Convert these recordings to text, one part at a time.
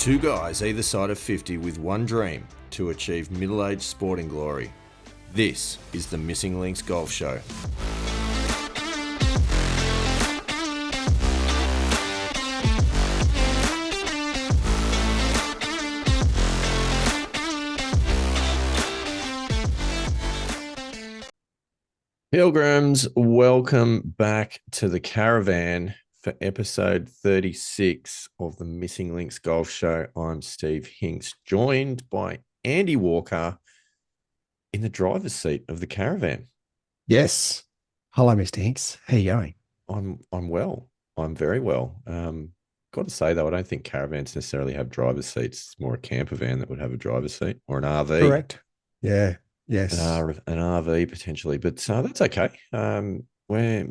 Two guys either side of 50 with one dream to achieve middle-aged sporting glory. This is the Missing Links Golf Show. Pilgrims, welcome back to the caravan for episode 36 of the Missing Links Golf Show. I'm Steve Hinks, joined by Andy Walker in the driver's seat of the caravan. Yes. Hello, Mr. Hinks. How you going? I'm well. I'm very well. Got to say, though, I don't think caravans necessarily have driver's seats. It's more a camper van that would have a driver's seat, or an RV. Correct. Yeah. Yes. An RV potentially, but that's okay. We're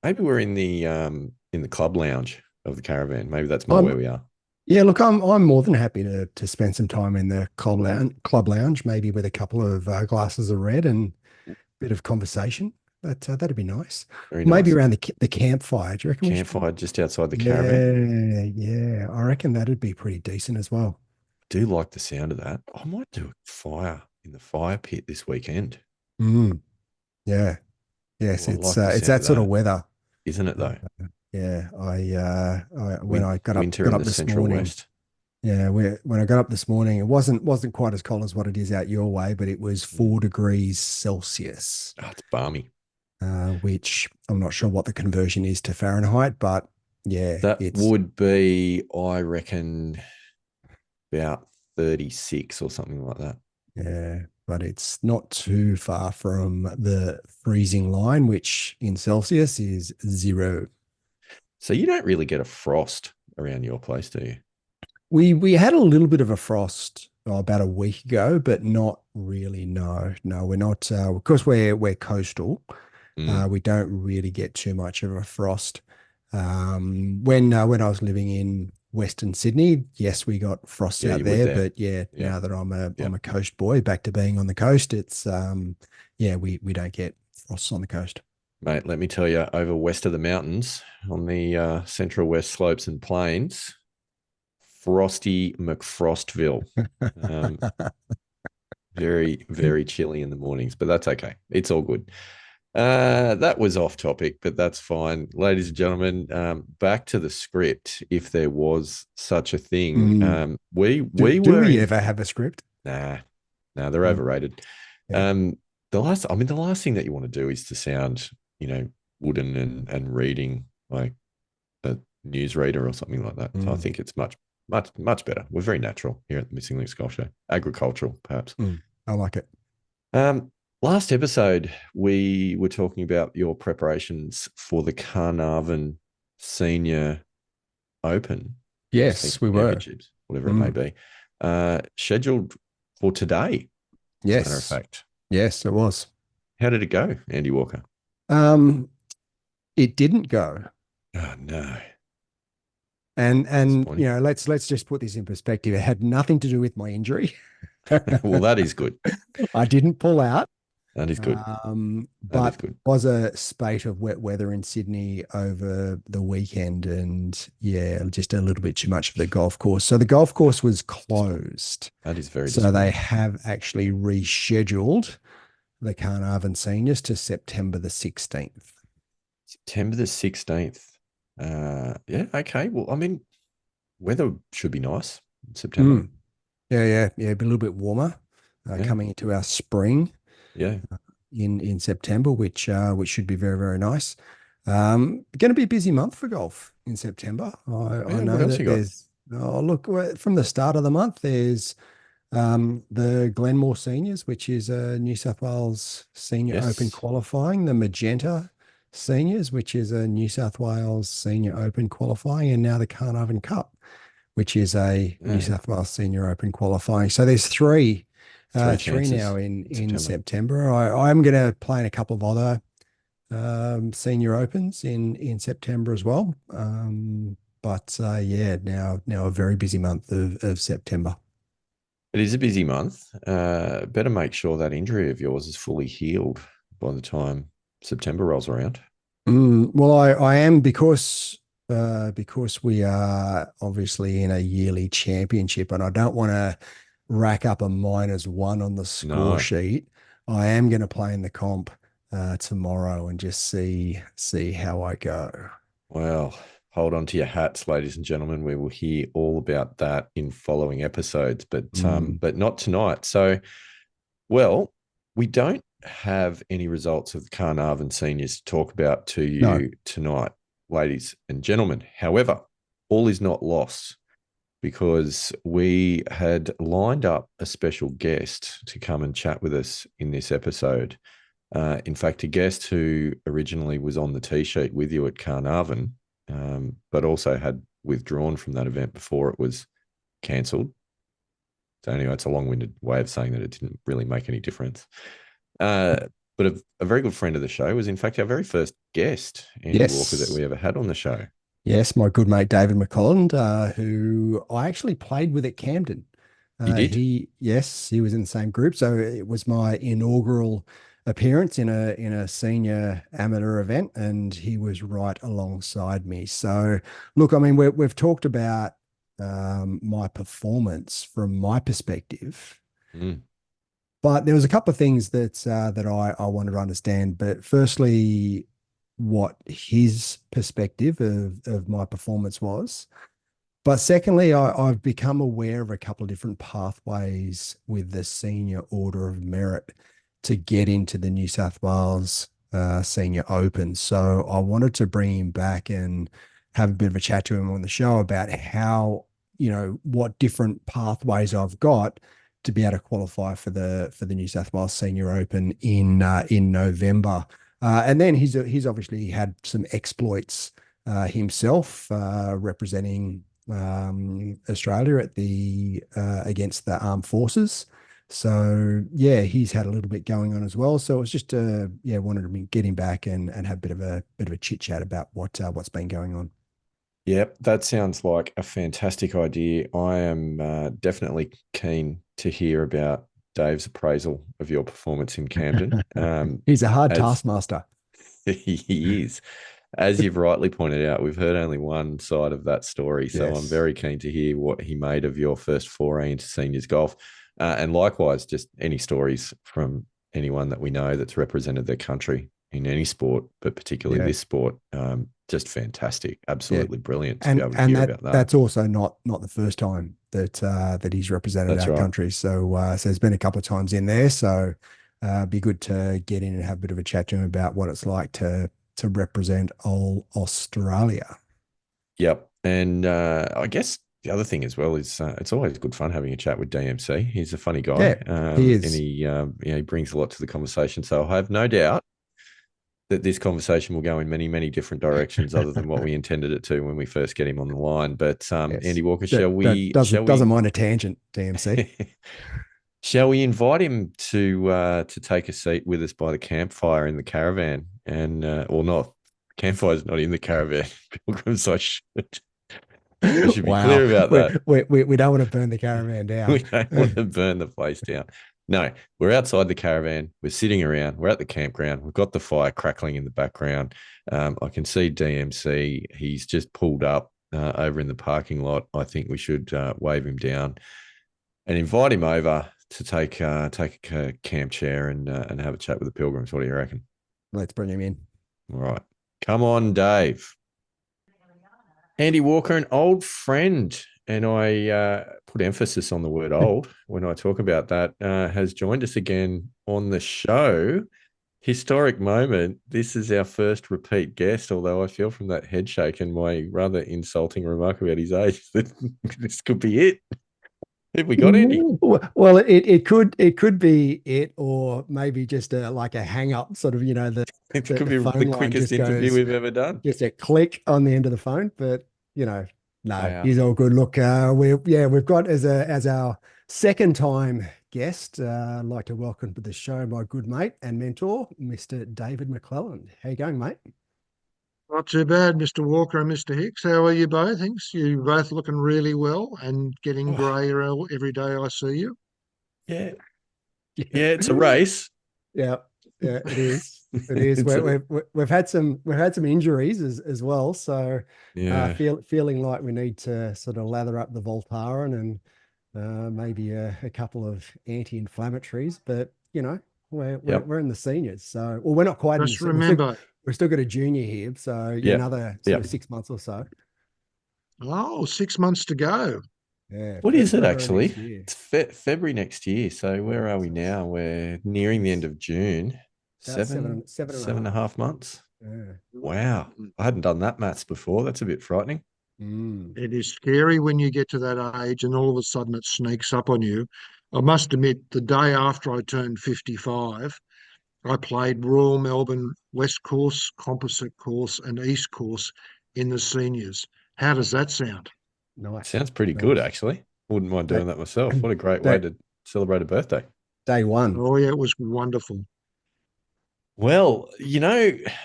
maybe we're in the club lounge of the caravan. Maybe that's more where we are. Yeah, look, I'm more than happy to spend some time in the club lounge, maybe with a couple of glasses of red and a bit of conversation. That'd be nice. Maybe around the campfire. Do you reckon? Campfire just outside the caravan. Yeah. I reckon that'd be pretty decent as well. I do like the sound of that. I might do a fire in the fire pit this weekend. Yeah. Yes, it's that sort of weather, isn't it? Though. Yeah, when I got up this Central morning. West. Yeah, when I got up this morning, it wasn't quite as cold as what it is out your way, but it was 4 degrees Celsius. Oh, it's balmy. Which I'm not sure what the conversion is to Fahrenheit, but yeah, that would be, I reckon, about 36 or something like that. Yeah, but it's not too far from the freezing line, which in Celsius is 0. So you don't really get a frost around your place, do you? We had a little bit of a frost about a week ago, but not really. No, we're not. Because we're coastal, we don't really get too much of a frost. When I was living in Western Sydney, yes, we got frost out there, but now that I'm a coast boy, back to being on the coast, it's we don't get frosts on the coast. Mate, let me tell you, over west of the mountains on the central west slopes and plains, frosty McFrostville. Very, very chilly in the mornings, but that's okay. It's all good. That was off topic, but that's fine. Ladies and gentlemen, back to the script, if there was such a thing. Do we ever have a script? Nah, they're overrated. Yeah. The last thing that you want to do is to sound, wooden and reading like a newsreader or something like that. So I think it's much better. We're very natural here at the Missing Links Golf Show. Agricultural, perhaps. I like it. Last episode, we were talking about your preparations for the Carnarvon Senior Open. Yes, we were. Whatever it may be. Scheduled for today, yes. As a matter of fact. Yes, it was. How did it go, Andy Walker? It didn't go. Oh, no. And let's just put this in perspective. It had nothing to do with my injury. Well, that is good. I didn't pull out. That is good. But it was a spate of wet weather in Sydney over the weekend, and just a little bit too much for the golf course. So the golf course was closed. That is very so they have actually rescheduled the Carnarvon Seniors to September the 16th. September the 16th. Okay. Well, I mean, weather should be nice in September. Yeah, be a little bit warmer coming into our spring. Yeah, in September, which should be very, very nice. Going to be a busy month for golf in September. I know that there's. Oh, look, from the start of the month, there's the Glenmore Seniors, which is a New South Wales Senior Open qualifying. The Magenta Seniors, which is a New South Wales Senior Open qualifying, and now the Carnarvon Cup, which is a New South Wales Senior Open qualifying. So there's three now in September. I'm going to play in a couple of other senior opens in September as well. But now a very busy month of September. It is a busy month. Better make sure that injury of yours is fully healed by the time September rolls around. Well, I am, because because we are obviously in a yearly championship, and I don't want to rack up a -1 on the score No. sheet. I am going to play in the comp tomorrow and just see how I go. Well, hold on to your hats, ladies and gentlemen. We will hear all about that in following episodes, Mm, but not tonight. So, well, we don't have any results of the Carnarvon seniors to talk about to no. you tonight, ladies and gentlemen. However, all is not lost because we had lined up a special guest to come and chat with us in this episode. In fact, a guest who originally was on the tee sheet with you at Carnarvon, but also had withdrawn from that event before it was cancelled. So anyway, it's a long-winded way of saying that it didn't really make any difference. But a very good friend of the show was, in fact, our very first guest, Andy Walker, that Yes. we ever had on the show. Yes, my good mate David McClelland, who I actually played with at Camden. You did? Yes, he was in the same group. So it was my inaugural appearance in a senior amateur event, and he was right alongside me. So look, I mean, we've talked about my performance from my perspective, Mm. but there was a couple of things that I wanted to understand. But firstly, what his perspective of my performance was. But secondly, I've become aware of a couple of different pathways with the Senior Order of Merit to get into the New South Wales Senior Open. So I wanted to bring him back and have a bit of a chat to him on the show about how, what different pathways I've got to be able to qualify for the New South Wales Senior Open in November. And then he's obviously had some exploits himself representing Australia at the against the armed forces. So yeah, he's had a little bit going on as well. So it was just yeah, wanted to get him back and have a bit of a chit chat about what's been going on. Yep, that sounds like a fantastic idea. I am definitely keen to hear about Dave's appraisal of your performance in Camden. He's a hard As taskmaster. he is, as you've rightly pointed out, we've heard only one side of that story. So I'm Yes. very keen to hear what he made of your first foray into seniors golf. And likewise, just any stories from anyone that we know that's represented their country in any sport, but particularly Yeah. this sport. Just fantastic. Yeah. Absolutely brilliant to be And able to and hear that about that. that's also not the first time that he's represented That's our right. country. So there's been a couple of times in there. So be good to get in and have a bit of a chat to him about what it's like to represent all Australia. Yep. And I guess the other thing as well is it's always good fun having a chat with DMC. He's a funny guy, Yeah, he and is. he brings a lot to the conversation. So I have no doubt that this conversation will go in many, many different directions other than what we intended it to when we first get him on the line. But Yes. Andy Walker, That, that doesn't mind a tangent, DMC. shall we invite him to take a seat with us by the campfire in the caravan? And or not, campfire's not in the caravan. Pilgrims, I should be Wow. clear about We, that. we don't want to burn the caravan We down. don't want to burn the place down. No, we're outside the caravan. We're sitting around. We're at the campground. We've got the fire crackling in the background. I can see DMC. He's just pulled up over in the parking lot. I think we should wave him down and invite him over to take a camp chair and have a chat with the pilgrims. What do you reckon? Let's bring him in. All right, come on, Dave. Andy Walker, an old friend, and I put emphasis on the word old when I talk about that, has joined us again on the show. Historic moment. This is our first repeat guest, although I feel from that head shake and my rather insulting remark about his age that this could be it. Have we got Andy? Well, it could be it, or maybe just like a hang up, sort of, It the, could the be the phone line quickest just interview goes we've ever done. just a click on the end of the phone. But no, Wow. he's all good. Look, we've got as our second time guest. I'd like to welcome to the show my good mate and mentor, Mr. David McClelland. How you going, mate? Not too bad, Mr. Walker and Mr. Hicks. How are you both? Thanks. You both looking really well and getting Oh, greyer every day I see you. yeah. Yeah. Yeah, it's a race. Yeah, yeah, it is. It is. We've had some injuries as well, so Yeah. feeling like we need to sort of lather up the Voltaren and maybe a couple of anti-inflammatories. But Yep. we're in the seniors, so well, we're not quite in the Just seniors. remember, We've still got a junior here, so yeah, Yep. another sort Yep. of 6 months or so. oh, 6 months to go. Yeah, What is it February actually? next year. It's February next year. So where are we now? We're nearing the It's end of June. about seven and a Seven and a half. half months. Yeah. Wow. I hadn't done that maths before. That's a bit frightening. Mm. It is scary when you get to that age and all of a sudden it sneaks up on you. I must admit, the day after I turned 55, I played Royal Melbourne West Course, Composite Course, and East Course in the seniors. How does that sound? Nice, Sounds pretty good, nice. actually. Wouldn't mind Day, doing that myself. What a great way day, to celebrate a birthday. day one. Oh, yeah, it was wonderful. Well,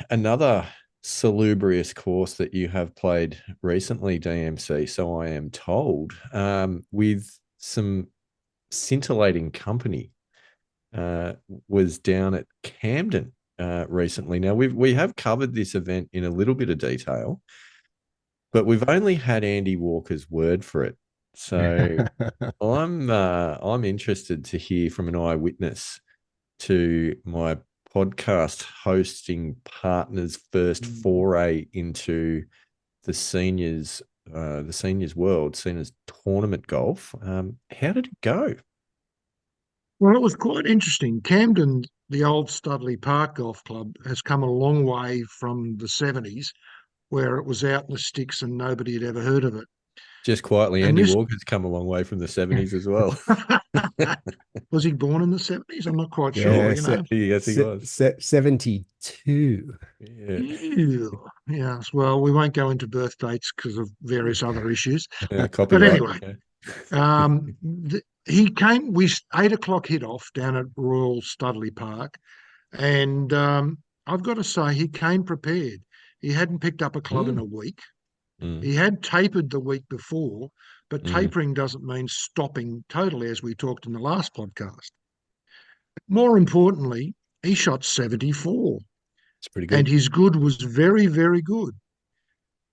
another salubrious course that you have played recently, DMC, so I am told, with some scintillating company, uh, was down at Camden recently. Now we have covered this event in a little bit of detail, but we've only had Andy Walker's word for it. So I'm interested to hear from an eyewitness to my podcast hosting partner's first foray into the seniors world, seen as tournament golf. How did it go? Well, it was quite interesting. Camden, the old Studley Park Golf Club, has come a long way from the 70s, where it was out in the sticks and nobody had ever heard of it. Just quietly, And Andy this Walker's come a long way from the 70s as well. was he born in the 70s? I'm not quite sure, Yeah, you know. Yes, he was. 72. Yeah. Ew. Yes, well, we won't go into birth dates because of various other issues. But Copyright. anyway, Okay. he came, 8 o'clock hit off down at Royal Studley Park. And I've got to say, he came prepared. He hadn't picked up a club in Mm, a week. mm, He had tapered the week before, but mm. tapering doesn't mean stopping totally, as we talked in the last podcast. More importantly, he shot 74, It's pretty and good. his good was very, very good,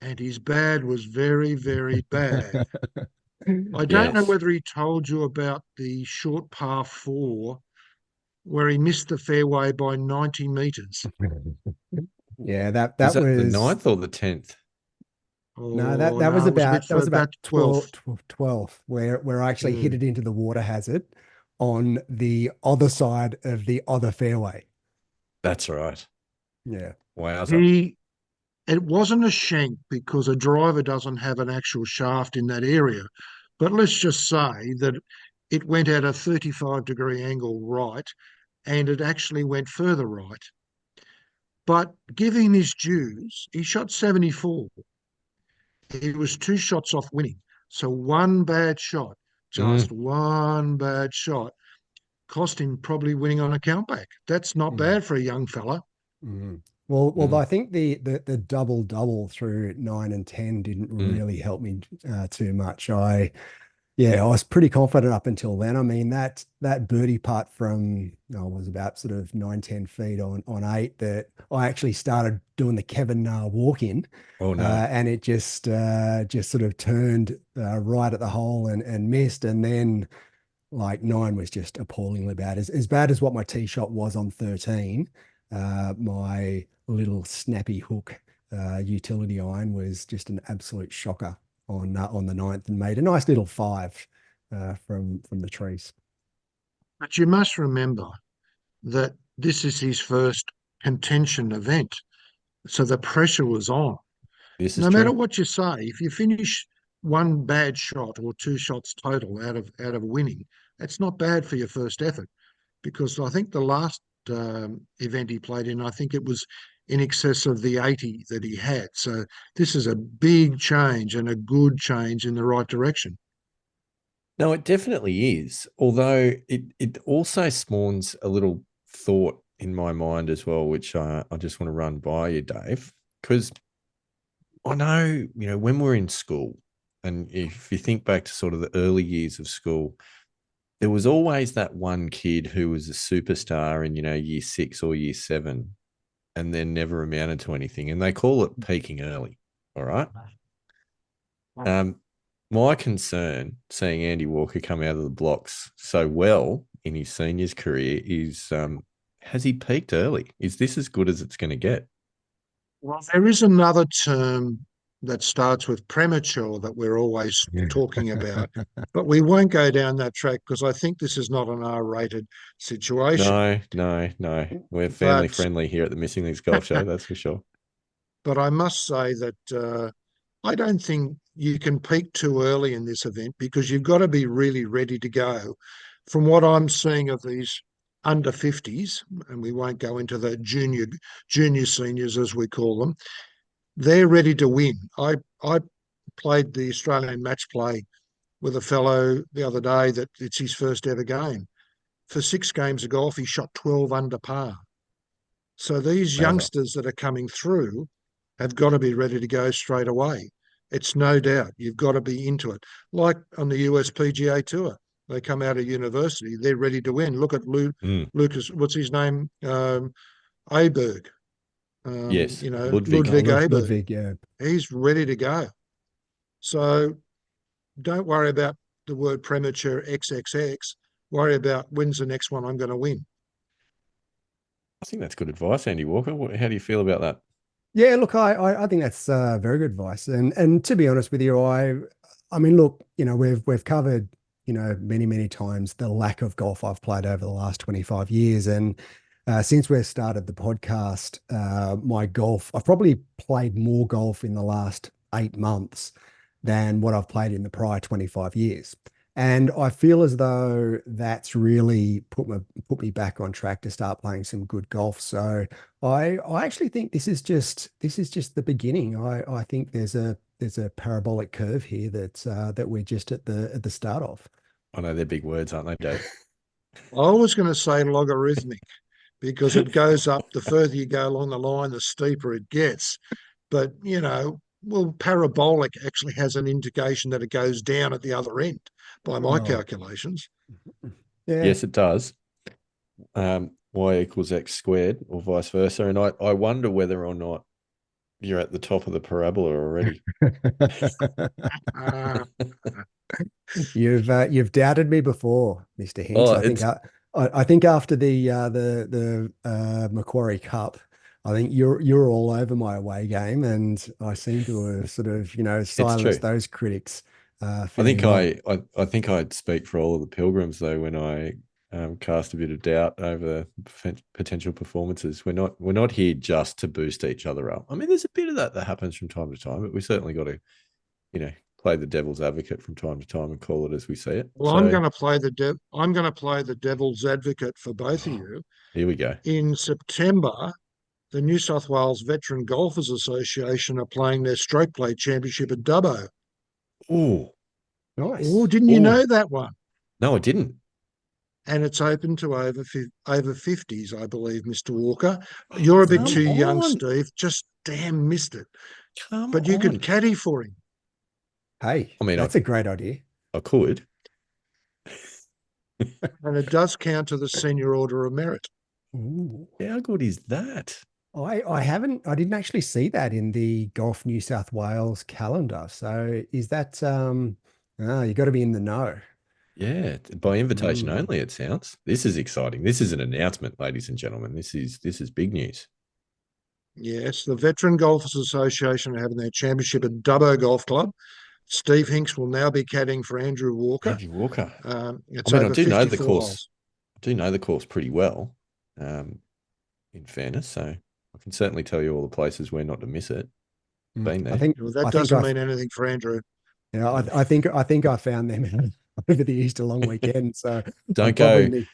and his bad was very, very bad. I don't know Yes. whether he told you about the short par four where he missed the fairway by 90 metres. Yeah, that Was that that the was ninth or the 10th? no, Oh that was no, it was a bit about further back, 12, 12th. 12 where I actually hit Mm. it into the water hazard on the other side of the other fairway. That's right. Yeah. Wowza. He It wasn't a shank because a driver doesn't have an actual shaft in that area. But let's just say that it went at a 35-degree angle right and it actually went further right. But give him his dues, he shot 74. He was 2 shots off winning. So one bad shot, Mm, just one bad shot, cost him probably winning on a countback. That's not Mm, bad for a young fella. mm. Well, mm, I think the double double through 9 and 10 didn't mm. really help me too much. Yeah, I was pretty confident up until then. I mean, that birdie putt from was about sort of 9, 10 feet on eight that I actually started doing the Kevin Na walk in, Oh, no. and it just sort of turned right at the hole and missed, and then like nine was just appallingly bad, as bad as what my tee shot was on 13. My little snappy hook utility iron was just an absolute shocker on the ninth and made a nice little five from the trees. But you must remember that this is his first contention event. So the pressure was on. This is No matter true. what you say, if you finish one bad shot or 2 shots total out of winning, that's not bad for your first effort. Because I think the last event he played in, I think it was in excess of the 80 that he had. So this is a big change and a good change in the right direction. No, it definitely is. Although it also spawns a little thought in my mind as well, which I just want to run by you, Dave, because I know, when we're in school, and if you think back to sort of the early years of school, there was always that one kid who was a superstar in, year 6 or year 7. and then never amounted to anything. And they call it peaking early. All right. My concern, seeing Andy Walker come out of the blocks so well in his seniors career, is has he peaked early? Is this as good as it's going to get? Well, there is another term that starts with premature that we're always talking about, but we won't go down that track because I think this is not an R-rated situation. No. We're family But friendly here at the Missing Links Golf Show, that's for sure. but I must say that I don't think you can peak too early in this event because you've got to be really ready to go. From what I'm seeing of these under 50s, and we won't go into the junior seniors as we call them, they're ready to win. I played the Australian match play with a fellow the other day that it's his first ever game. For 6 games of golf, he shot 12 under par. So these Wowza. youngsters that are coming through have got to be ready to go straight away. It's no doubt. You've got to be into it. Like on the US PGA Tour, they come out of university, they're ready to win. Look at Lucas, what's his name? Aberg. Yes, Ludwig. Ludwig Aberg. Ludwig, yeah. He's ready to go. So don't worry about the word premature XXX. Worry about when's the next one I'm going to win. I think that's good advice, Andy Walker. How do you feel about that? Yeah, look, I think that's very good advice. And to be honest with you, I mean, look, we've covered, many times the lack of golf I've played over the last 25 years. And since we've started the podcast, I've probably played more golf in the last 8 months than what I've played in the prior 25 years. And I feel as though that's really put me back on track to start playing some good golf. So I actually think this is just the beginning. I think there's a parabolic curve here that we're just at the start of. I know they're big words, aren't they, Dave? I was going to say logarithmic because it goes up the further you go along the line, the steeper it gets. But, parabolic actually has an indication that it goes down at the other end by my calculations. Yeah. Yes, it does. Y equals X squared or vice versa. And I wonder whether or not you're at the top of the parabola already. You've doubted me before, Mr. Hinks. I think after the Macquarie Cup, I think you're all over my away game, and I seem to have sort of silenced those critics. I think I'd speak for all of the Pilgrims though when I cast a bit of doubt over potential performances. We're not here just to boost each other up. I mean, there's a bit of that happens from time to time, but we certainly got to, play the devil's advocate from time to time and call it as we see it. Well, I'm going to play the devil's advocate for both of you. Here we go. In September, the New South Wales Veteran Golfers Association are playing their stroke play championship at Dubbo. Oh, nice. Oh, didn't you know that one? No, I didn't. And it's open to over 50s, I believe, Mr. Walker. You're a bit too young, Steve. Just damn missed it. But you could caddy for him. Hey, I mean, that's a great idea. I could. And it does count to the Senior Order of Merit. Ooh. How good is that? I didn't actually see that in the Golf New South Wales calendar. So is that you got to be in the know. Yeah, by invitation only, it sounds. This is exciting. This is an announcement, ladies and gentlemen. This is big news. Yes, the Veteran Golfers Association are having their championship at Dubbo Golf Club. Steve Hinks will now be caddying for Andrew Walker. Andrew Walker. I do know the course. Holes. I do know the course pretty well, in fairness. So I can certainly tell you all the places where not to miss it. Been there. That doesn't mean anything for Andrew. Yeah, I think I found them over the Easter long weekend. So don't go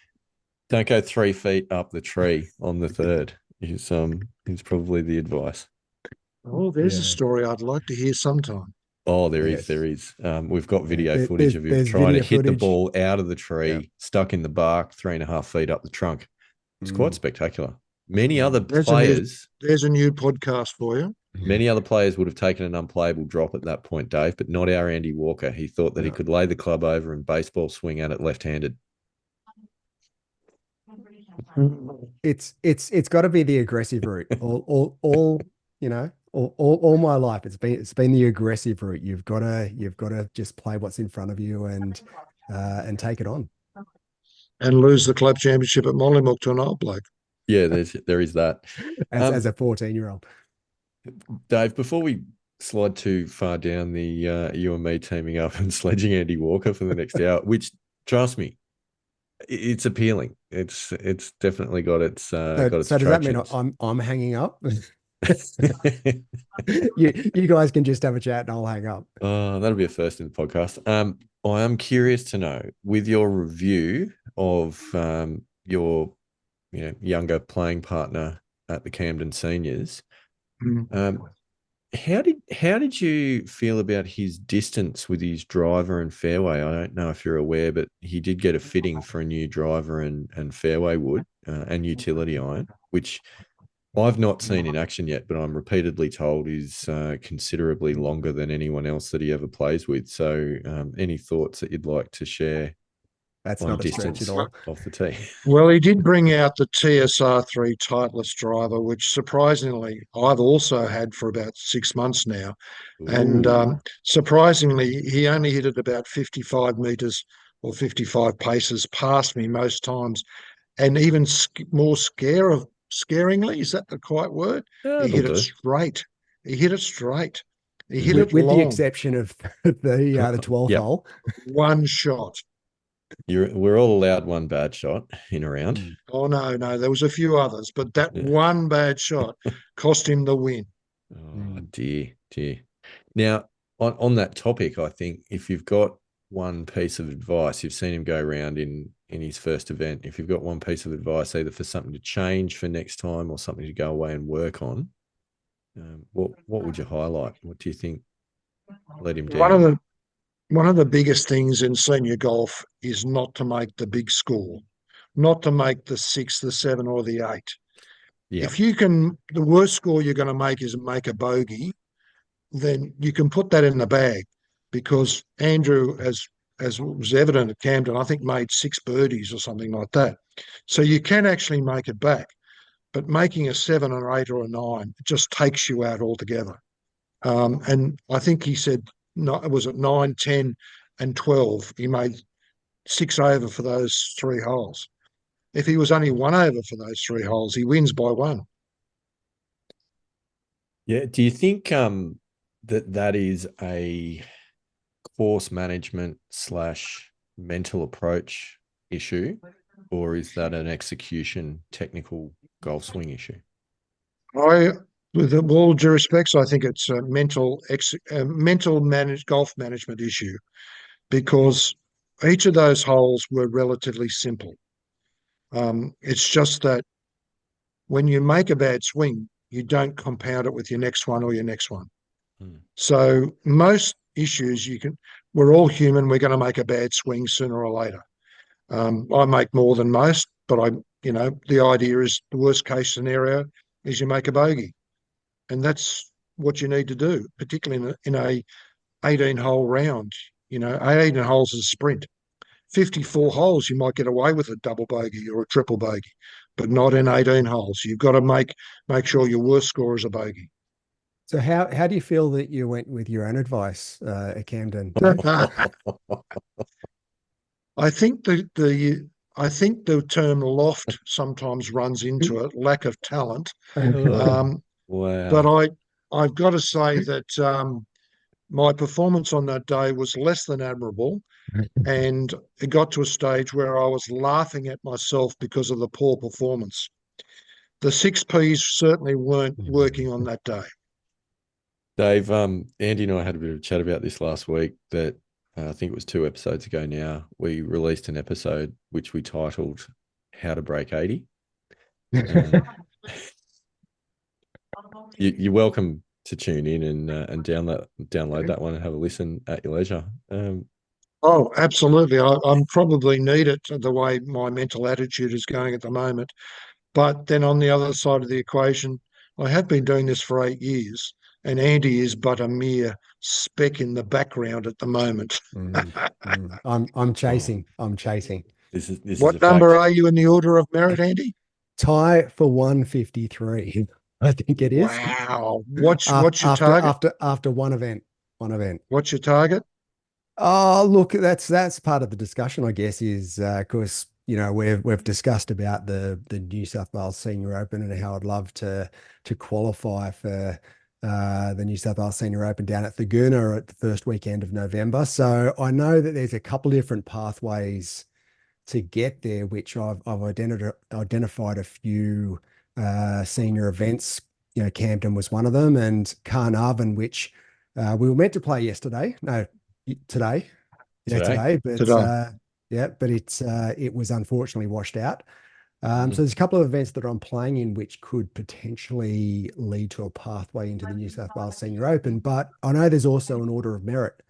3 feet up the tree on the third. Is probably the advice. Oh, there's a story I'd like to hear sometime. Oh, there is. We've got video footage of him trying to hit the ball out of the tree, stuck in the bark, 3.5 feet up the trunk. It's quite spectacular. Many other players. There's a new podcast for you. Many other players would have taken an unplayable drop at that point, Dave, but not our Andy Walker. He thought that he could lay the club over and baseball swing at it left-handed. It's got to be the aggressive route. All you know, all my life it's been the aggressive route. You've got to just play what's in front of you and take it on. And lose the club championship at Mollymook to an old bloke. Yeah, there is that. As a 14-year-old. Dave, before we slide too far down the you and me teaming up and sledging Andy Walker for the next hour, which trust me, it's appealing. It's definitely got its So does that mean I'm hanging up? You guys can just have a chat and I'll hang up. Oh, that'll be a first in the podcast. I am curious to know, with your review of your younger playing partner at the Camden Seniors, how did you feel about his distance with his driver and fairway? I don't know if you're aware, but he did get a fitting for a new driver and fairway wood and utility iron, which I've not seen in action yet, but I'm repeatedly told is considerably longer than anyone else that he ever plays with. So, any thoughts that you'd like to share? That's not a stretch at all. Off the tee. Well, he did bring out the TSR3 Titleist driver, which surprisingly I've also had for about 6 months now. Ooh. And surprisingly, he only hit it about 55 metres or 55 paces past me most times. And even more scaringly, is that the quite word? Yeah, he hit it straight. He hit it straight. He hit it with long. The exception of the 12th hole. One shot. We're all allowed one bad shot in a round. Oh, no. There was a few others, but that one bad shot cost him the win. Oh, dear. Now, on that topic, I think if you've got one piece of advice, you've seen him go around in his first event. If you've got one piece of advice, either for something to change for next time or something to go away and work on, what would you highlight? What do you think let him down? One of the biggest things in senior golf is not to make the big score, not to make the 6, the 7, or the 8. Yep. If you can, the worst score you're going to make is make a bogey, then you can put that in the bag, because Andrew, as was evident at Camden, I think made 6 birdies or something like that. So you can actually make it back, but making a 7 or 8 or a 9 just takes you out altogether. And I think he said, was it 9, 10, and 12? He made 6 over for those 3 holes. If he was only 1 over for those 3 holes, he wins by 1. Yeah. Do you think that is a course management / mental approach issue, or is that an execution technical golf swing issue? With all due respects, I think it's a mental golf management issue, because each of those holes were relatively simple. It's just that when you make a bad swing, you don't compound it with your next one or your next one. So most issues we're all human. We're going to make a bad swing sooner or later. I make more than most, but the idea is the worst case scenario is you make a bogey. And that's what you need to do, particularly in a 18-hole round. 18 holes is a sprint. 54 holes, you might get away with a double bogey or a triple bogey, but not in 18 holes. You've got to make sure your worst score is a bogey. So how do you feel that you went with your own advice at Camden? I think the term loft sometimes runs into it, lack of talent. Wow. But I've got to say that my performance on that day was less than admirable, and it got to a stage where I was laughing at myself because of the poor performance. The 6 Ps certainly weren't working on that day. Dave, Andy and I had a bit of a chat about this last week, that I think it was 2 episodes ago now. We released an episode which we titled How to Break 80. You're welcome to tune in and download that one and have a listen at your leisure. Oh, absolutely. I'm probably need it the way my mental attitude is going at the moment. But then on the other side of the equation, I have been doing this for 8 years, and Andy is but a mere speck in the background at the moment. I'm chasing. I'm chasing. This is a What number fact. are you in the order of merit, Andy? Tie for 153. I think it is. Wow. What's your target? After one event. One event. What's your target? Oh, look, that's part of the discussion, I guess, is because we've discussed about the New South Wales Senior Open and how I'd love to qualify for the New South Wales Senior Open down at Thaguna at the first weekend of November. So I know that there's a couple of different pathways to get there, which I've identified a few senior events. Camden was one of them, and Carnarvon, which we were meant to play yesterday. No, today. Yeah, today. But Today. but it was unfortunately washed out. Mhm. So there's a couple of events that I'm playing in which could potentially lead to a pathway into the New South Wales Senior Open. But I know there's also an order of merit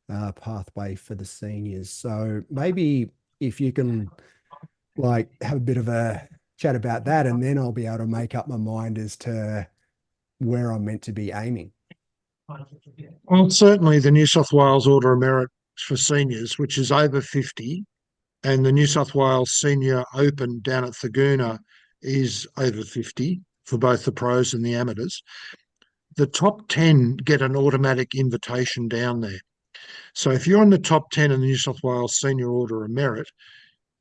pathway for the seniors. So maybe if you can have a bit of a chat about that, and then I'll be able to make up my mind as to where I'm meant to be aiming. Well, certainly the New South Wales Order of Merit for seniors, which is over 50, and the New South Wales Senior Open down at Thaguna is over 50 for both the pros and the amateurs. The top 10 get an automatic invitation down there. So if you're in the top 10 in the New South Wales Senior Order of Merit,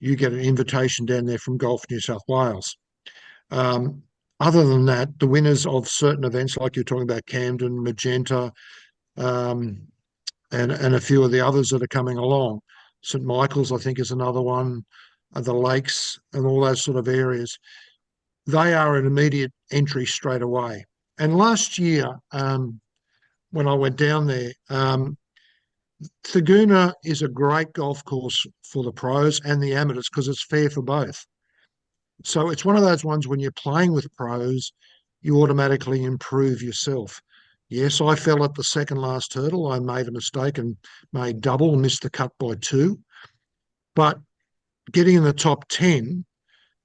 you get an invitation down there from Golf New South Wales. Other than that, the winners of certain events, like you're talking about Camden, Magenta, and a few of the others that are coming along. St Michael's, I think, is another one, the Lakes and all those sort of areas. They are an immediate entry straight away. And last year, when I went down there, Thaguna is a great golf course for the pros and the amateurs because it's fair for both. So it's one of those ones when you're playing with pros, you automatically improve yourself. Yes, I fell at the second last hurdle. I made a mistake and made double and missed the cut by 2. But getting in the top 10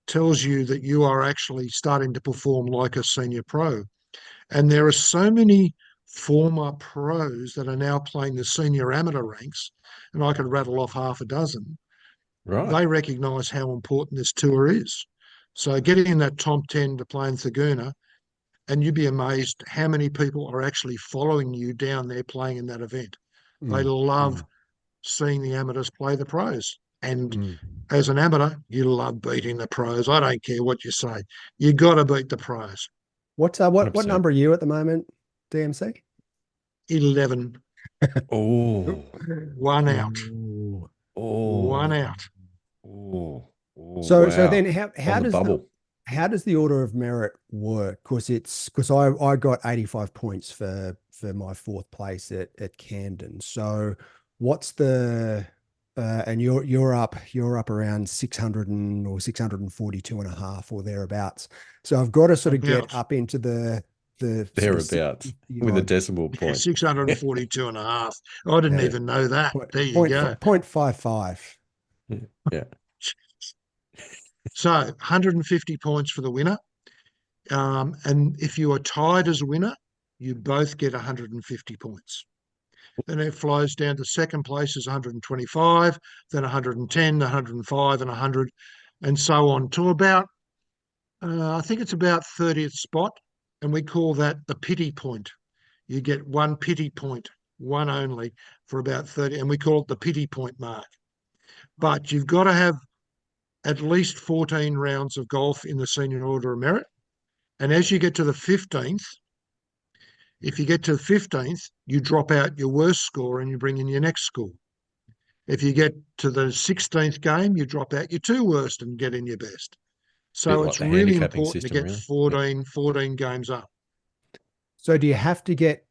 tells you that you are actually starting to perform like a senior pro. And there are so many former pros that are now playing the senior amateur ranks, and I could rattle off half a dozen. Right. They recognise how important this tour is. So getting in that top 10 to play in Thaguna, and you'd be amazed how many people are actually following you down there playing in that event. They love seeing the amateurs play the pros. And as an amateur, you love beating the pros. I don't care what you say. You got to beat the pros. What 100%. number are you at the moment, DMC? 11. Oh. One out. Oh. One out. Oh. So Wow. then how On the does bubble. how does the order of merit work? Because I got 85 points for my 4th place at Camden. So what's the and you're up around 600 or 642 and a half or thereabouts. So I've got to sort of get up into the thereabouts with a decimal Yeah, point. 642 and a half. I didn't even know that. There you go. 0.55. Yeah. So 150 points for the winner. And if you are tied as a winner, you both get 150 points. Then it flows down to second place is 125, then 110, 105, and 100, and so on to about, I think it's about 30th spot. And we call that the pity point. You get one pity point, one only, for about 30, and we call it the pity point mark. But you've got to have at least 14 rounds of golf in the senior order of merit. And as you get to the 15th, if you get to the 15th, you drop out your worst score and you bring in your next score. If you get to the 16th game, you drop out your 2 worst and get in your best. So like it's the really handicapping important to system, get really. 14 games up. So do you have to get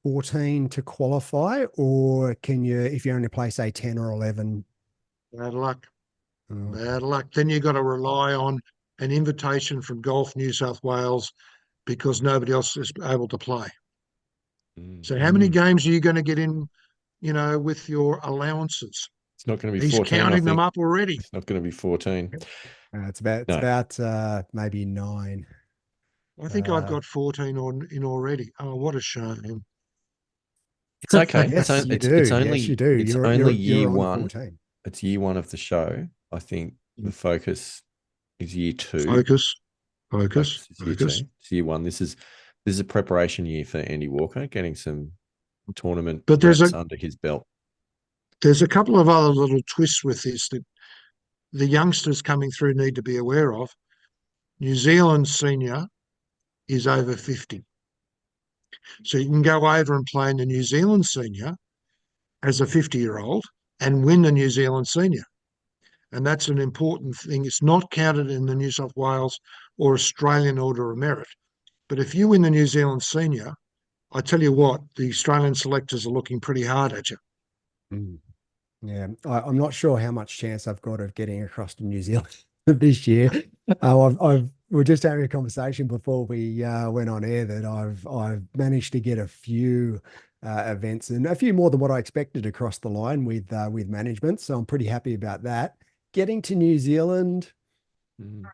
14 to qualify, or can you, if you only play, say, 10 or 11? Bad luck. Oh. Bad luck. Then you've got to rely on an invitation from Golf New South Wales because nobody else is able to play. So how many games are you going to get in, with your allowances? It's not going to be He's 14, I counting them think. up already. It's not going to be 14. It's about maybe 9. I think I've got 14 in already. Oh, what a shame. It's okay. Yes, you do. It's Yes, you only do. it's You're only you're year on one. 14. It's year one of the show. I think the focus is year 2. Focus. Focus is year 2. It's year 1. This is a preparation year for Andy Walker, getting some tournament But reps under his belt. There's a couple of other little twists with this that the youngsters coming through need to be aware of. New Zealand senior is over 50. So you can go over and play in the New Zealand senior as a 50-year-old and win the New Zealand senior. And that's an important thing. It's not counted in the New South Wales or Australian Order of Merit. But if you win the New Zealand senior, I tell you what, the Australian selectors are looking pretty hard at you. Mm. Yeah, I'm not sure how much chance I've got of getting across to New Zealand this year. We're just having a conversation before we went on air that I've managed to get a few events and a few more than what I expected across the line with management. So I'm pretty happy about that. Getting to New Zealand,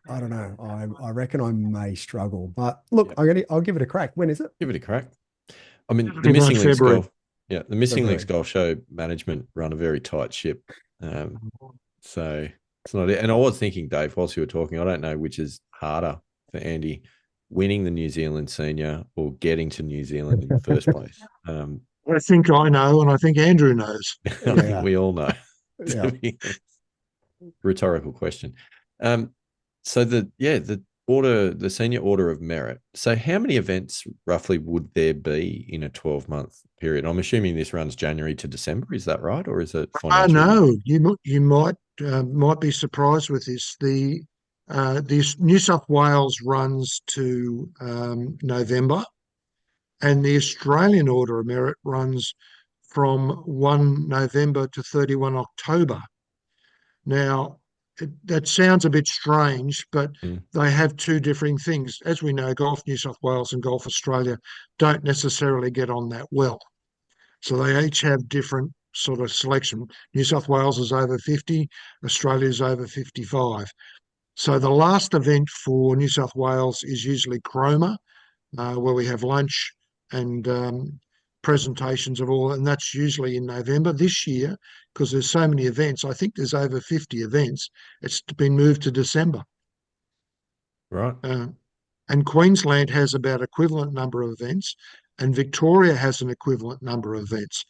I don't know. I reckon I may struggle, but look, I'll give it a crack. When is it? Give it a crack. I mean, the Missing Links Golf. Yeah, the Missing Links Golf Show management run a very tight ship. So it's not it. And I was thinking, Dave, whilst you were talking, I don't know which is harder for Andy, winning the New Zealand senior or getting to New Zealand in the first place. I think I know, and I think Andrew knows. I think we all know. Yeah. Rhetorical question. So the senior order of merit. So how many events roughly would there be in a 12-month period? I'm assuming this runs January to December. Is that right, or is it financial? No, you might be surprised with this. The New South Wales runs to November, and the Australian Order of Merit runs from 1 November to 31 October. Now, that sounds a bit strange, but they have two differing things. As we know, Golf New South Wales and Golf Australia don't necessarily get on that well. So they each have different sort of selection. New South Wales is over 50, Australia is over 55. So the last event for New South Wales is usually Cromer, where we have lunch and presentations of all, and that's usually in November. This year, because there's so many events, I think there's over 50 events, it's been moved to December. Right. And Queensland has about equivalent number of events, and Victoria has an equivalent number of events.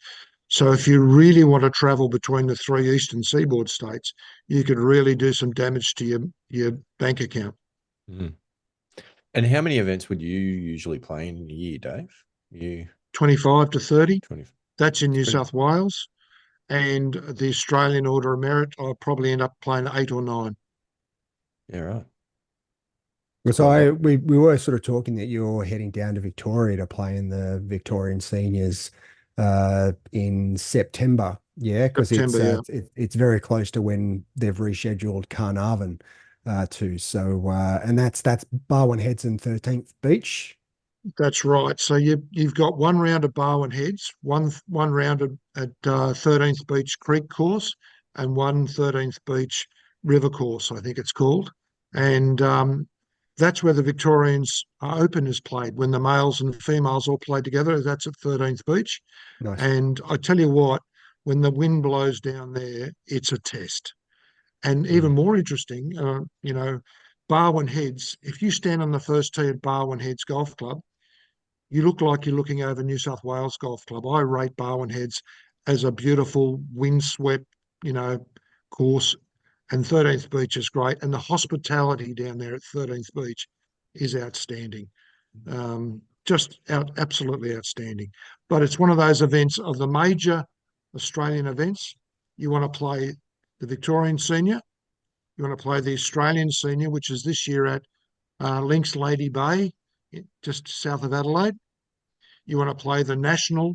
So if you really want to travel between the 3 eastern seaboard states, you could really do some damage to your bank account. And how many events would you usually play in a year, Dave? 25 to 30. 20. That's in New South Wales. And the Australian Order of Merit, I'll probably end up playing 8 or 9. Yeah, right. So we were sort of talking that you're heading down to Victoria to play in the Victorian seniors in September. Yeah, because it's very close to when they've rescheduled Carnarvon too. So and that's Barwon Heads and 13th Beach. That's right. So you've got one round of Barwon Heads, one round at 13th Beach Creek course, and one 13th Beach River course, I think it's called. And that's where the Victorians Open is played, when the males and the females all play together. That's at 13th Beach. Nice. And I tell you what, when the wind blows down there, it's a test. And even more interesting, Barwon Heads, if you stand on the first tee at Barwon Heads Golf Club, you look like you're looking over New South Wales Golf Club. I rate Barwon Heads as a beautiful windswept, course, and 13th Beach is great. And the hospitality down there at 13th Beach is outstanding. Absolutely outstanding. But it's one of those events of the major Australian events. You want to play the Victorian Senior. You want to play the Australian Senior, which is this year at Links Lady Bay, just south of Adelaide. You want to play the National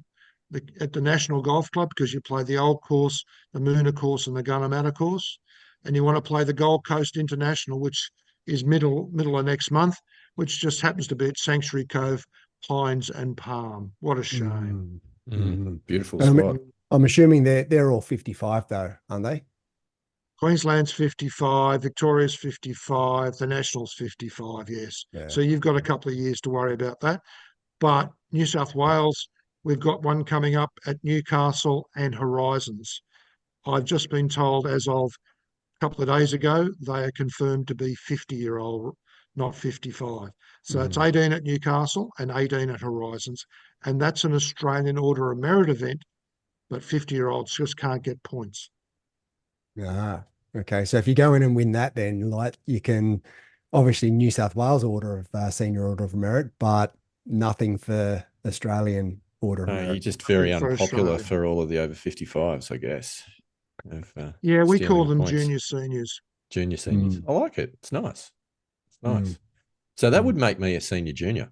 at the National Golf Club, because you play the Old Course, the Moona Course, and the Gunnamatta Course. And you want to play the Gold Coast International, which is middle of next month, which just happens to be at Sanctuary Cove, Pines and Palm. What a shame. Beautiful spot. I'm assuming they're all 55 though, aren't they? Queensland's 55, Victoria's 55, the National's 55, yes. Yeah. So you've got a couple of years to worry about that. But New South Wales, we've got one coming up at Newcastle and Horizons. I've just been told as of couple of days ago, they are confirmed to be 50-year-old, not 55. So it's 18 at Newcastle and 18 at Horizons. And that's an Australian Order of Merit event, but 50-year-olds just can't get points. Ah, okay. So if you go in and win that, then like you can obviously New South Wales Order of Senior Order of Merit, but nothing for Australian Order of No, you're Merit. just very For unpopular Australia. for all of the over 55s, I guess, of Yeah, we stealing call the them points. junior seniors. Junior seniors. Mm, I like it. It's nice. It's mm, nice. So that mm. would make me a senior junior.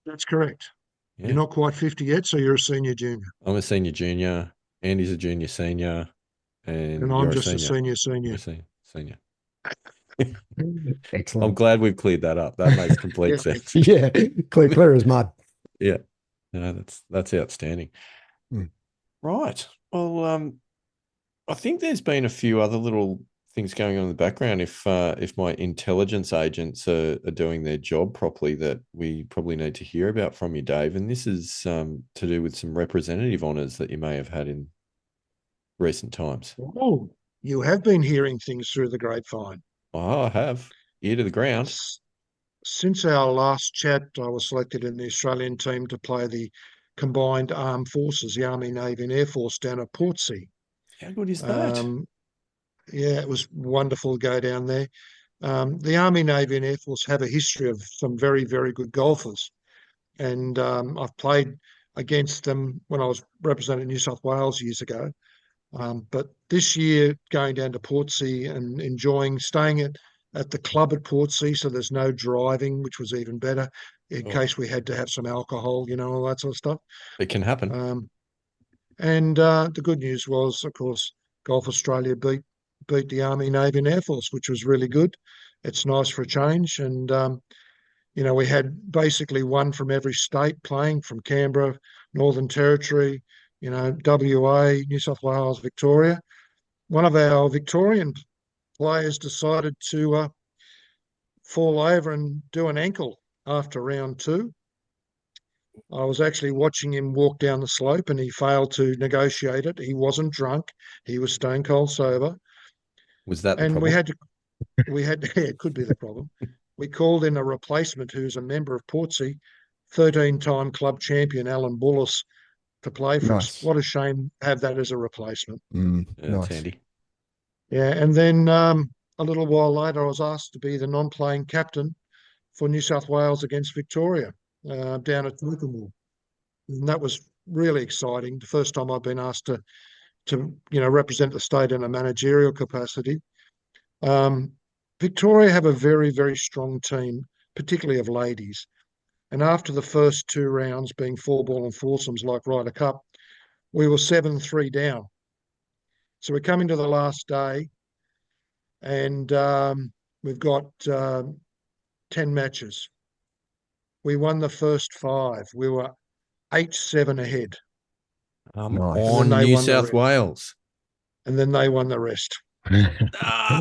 That's correct. You're Yeah. not quite 50 yet, so you're a senior junior. I'm a senior junior. Andy's a junior senior. And And I'm you're a just a senior. senior You're senior. a senior. I'm Excellent. glad we've cleared that up. That makes complete Yeah. sense. Yeah, clear as mud. Yeah. No, that's outstanding. Mm. Right. Well, I think there's been a few other little things going on in the background. If my intelligence agents are doing their job properly, that we probably need to hear about from you, Dave. And this is to do with some representative honours that you may have had in recent times. Oh, you have been hearing things through the grapevine. Oh, I have. Ear to the ground. Since our last chat, I was selected in the Australian team to play the combined armed forces, the Army, Navy, and Air Force down at Portsea. How good is that? Um, yeah, it was wonderful to go down there. The Army, Navy, and Air Force have a history of some very, very good golfers, and I've played against them when I was representing New South Wales years ago. But this year, going down to Portsea and enjoying staying at the club at Portsea, so there's no driving, which was even better in Oh, case we had to have some alcohol, all that sort of stuff. it can happen. And the good news was, of course, Golf Australia beat the Army, Navy, and Air Force, which was really good. It's nice for a change, and we had basically one from every state playing, from Canberra, Northern Territory, WA, New South Wales, Victoria. One of our Victorian players decided to fall over and do an ankle after round two. I was actually watching him walk down the slope and he failed to negotiate it. He wasn't drunk. He was stone cold sober. Was that the And problem? yeah, it could be the problem. We called in a replacement who's a member of Portsea, 13-time club champion Alan Bullis, to play for us. Nice. What a shame to have that as a replacement. Yeah, that's Nice. handy. Yeah, and then a little while later, I was asked to be the non-playing captain for New South Wales against Victoria down at Toowoomba. And that was really exciting. The first time I've been asked to represent the state in a managerial capacity. Um, Victoria have a very, very strong team, particularly of ladies. And after the first two rounds, being four ball and foursomes like Ryder Cup, we were 7-3 down. So we're coming to the last day, and we've got 10 matches. We won the first five. We were 8-7 ahead. Nice. And then On they New won the South rest. Wales. And then they won the rest. Ah,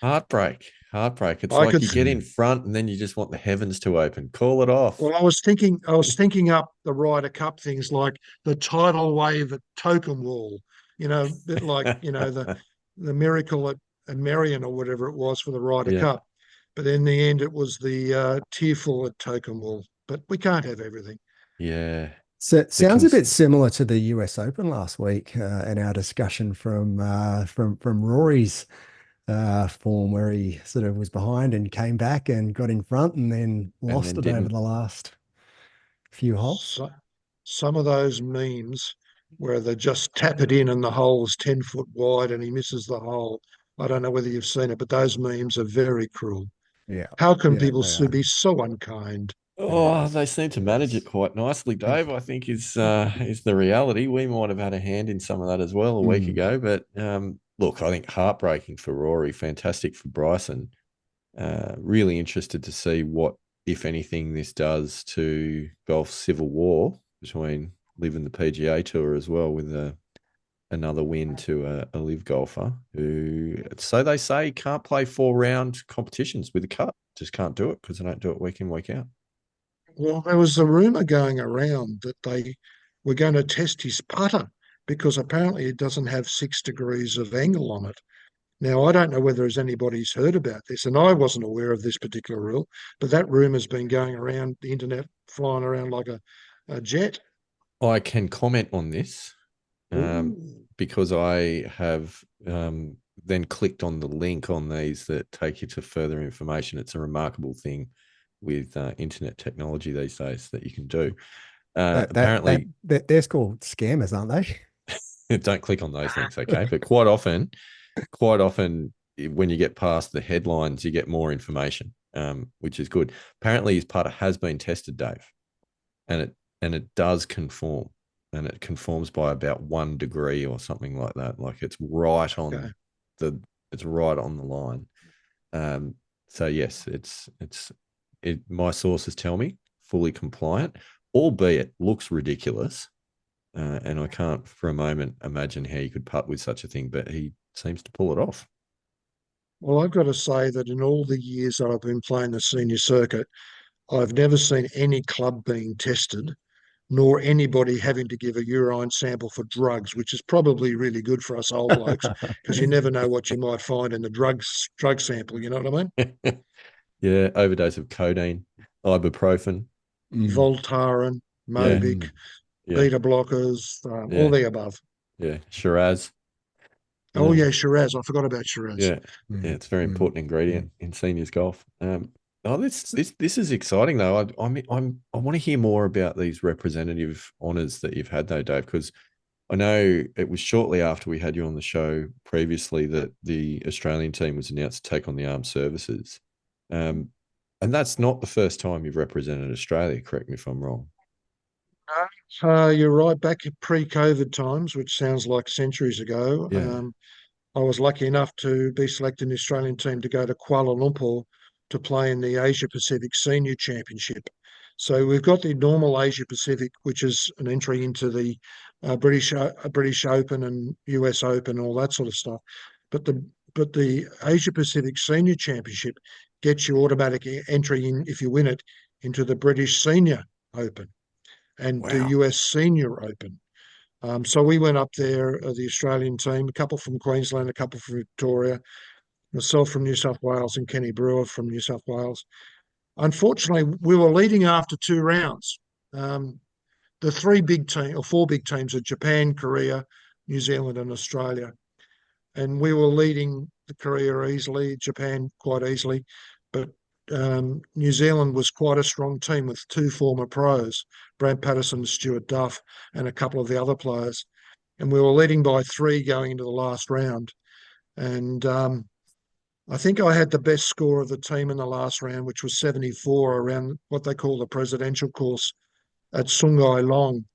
heartbreak. Heartbreak. It's I like could you get in front and then you just want the heavens to open. Call it off. Well, I was thinking up the Ryder Cup things like the tidal wave at Token Wall, a bit like, the miracle at Merion or whatever it was for the Ryder Yeah. Cup. But in the end, it was the tearful at Token Wall. But we can't have everything. Yeah. So it sounds a bit similar to the US Open last week and our discussion from Rory's form, where he sort of was behind and came back and got in front and then And lost then it over didn't. the last few holes. So, some of those memes where they just tap it in and the hole's 10 foot wide and he misses the hole. I don't know whether you've seen it, but those memes are very cruel. Yeah, How can yeah, people they are. be so unkind? Oh, they seem to manage it quite nicely, Dave. I think is the reality. We might have had a hand in some of that as well a week Mm. ago, but look, I think heartbreaking for Rory, fantastic for Bryson. Really interested to see what, if anything, this does to golf's civil war between Liv and the PGA Tour as well, with another win to a Liv golfer who, so they say, can't play 4-round competitions with a cut. Just can't do it because they don't do it week in, week out. Well, there was a rumor going around that they were going to test his putter because apparently it doesn't have 6 degrees of angle on it. Now, I don't know whether anybody's heard about this, and I wasn't aware of this particular rule, but that rumour's been going around the internet, flying around like a jet. I can comment on this because I have then clicked on the link on these that take you to further information. It's a remarkable thing with internet technology these days that you can do. Apparently, they're called scammers, aren't they? don't click on those links, okay? But quite often, when you get past the headlines, you get more information, which is good. Apparently, his putter has been tested, Dave, and it does conform, and it conforms by about 1 degree or something like that. Like it's right on it's right on the line. So yes, my sources tell me fully compliant, albeit looks ridiculous. And I can't for a moment imagine how you could putt with such a thing, but he seems to pull it off. Well, I've got to say that in all the years that I've been playing the senior circuit, I've never seen any club being tested, nor anybody having to give a urine sample for drugs, which is probably really good for us old blokes because you never know what you might find in the drug sample. You know what I mean? Yeah, overdose of codeine, ibuprofen, Voltaren, yeah, Mobic, yeah, beta blockers, all yeah, the above. yeah, Shiraz. Oh yeah, Shiraz. I forgot about Shiraz. Yeah, yeah, it's a very important ingredient in seniors golf. This is exciting though. I want to hear more about these representative honours that you've had though, Dave, because I know it was shortly after we had you on the show previously that the Australian team was announced to take on the armed services. And that's not the first time you've represented Australia, correct me if I'm wrong. You're right. Back in pre-COVID times, which sounds like centuries ago, Yeah. I was lucky enough to be selected in the Australian team to go to Kuala Lumpur to play in the Asia Pacific Senior Championship. So we've got the normal Asia Pacific, which is an entry into the British Open and US Open, all that sort of stuff. But the Asia Pacific Senior Championship gets you automatic entry in, if you win it, into the British Senior Open and the Wow. US Senior Open. So we went up there, the Australian team, a couple from Queensland, a couple from Victoria, myself from New South Wales and Kenny Brewer from New South Wales. Unfortunately, we were leading after 2 rounds. The four big teams are Japan, Korea, New Zealand and Australia. And we were leading the Korea easily, Japan quite easily. But New Zealand was quite a strong team with 2 former pros, Brad Patterson, Stuart Duff, and a couple of the other players. And we were leading by 3 going into the last round. And I think I had the best score of the team in the last round, which was 74 around what they call the presidential course at Sungai Long.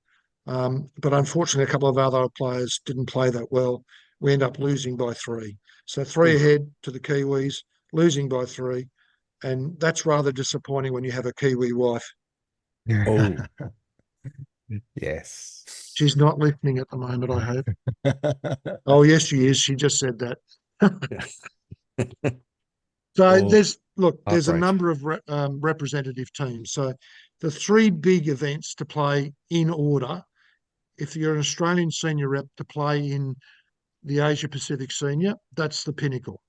But unfortunately, a couple of other players didn't play that well. We end up losing by 3. So 3 ahead to the Kiwis, losing by 3. And that's rather disappointing when you have a Kiwi wife. Oh, Yes. She's not listening at the moment, I hope. Oh, yes, she is. She just said that. So there's a number of representative teams. So the 3 big events to play in order, if you're an Australian senior rep to play in the Asia Pacific Senior, that's the pinnacle.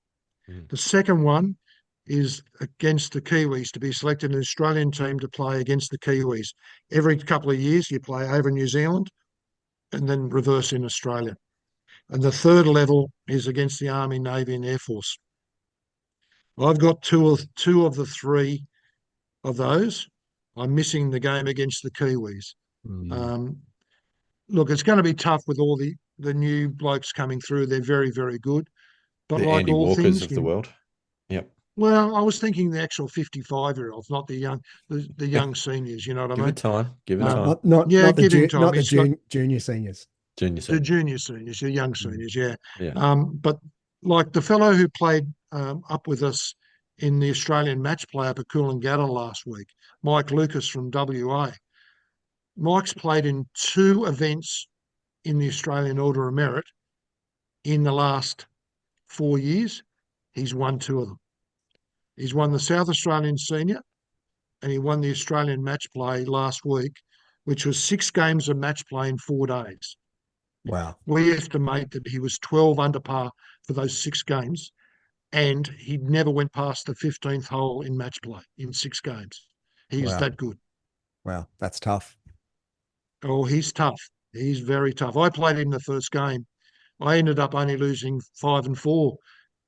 The second one is against the Kiwis, to be selected an Australian team to play against the Kiwis. Every couple of years you play over New Zealand and then reverse in Australia. And the third level is against the Army, Navy and Air Force. I've got two of the 3 of those. I'm missing the game against the Kiwis. Look, it's going to be tough with all the new blokes coming through. They're very, very good. But the like Andy all Walkers things, of the world. Yep. well, I was thinking the actual 55-year-olds, not the young seniors. You know what I Give mean? it time. Give it time. Not time. the junior seniors. Junior The senior. junior seniors, the young seniors, yeah. Yeah. But like the fellow who played up with us in the Australian match play up at Coolangatta last week, Mike Lucas from WA. Mike's played in 2 events in the Australian Order of Merit in the last 4 years. He's won 2 of them. He's won the South Australian Senior and he won the Australian match play last week, which was 6 games of match play in 4 days. Wow. We estimate that he was 12 under par for those 6 games, and he never went past the 15th hole in match play in 6 games. He's Wow. that good. Wow. That's tough. Oh, he's tough. He's very tough. I played him the first game. I ended up only losing 5-4.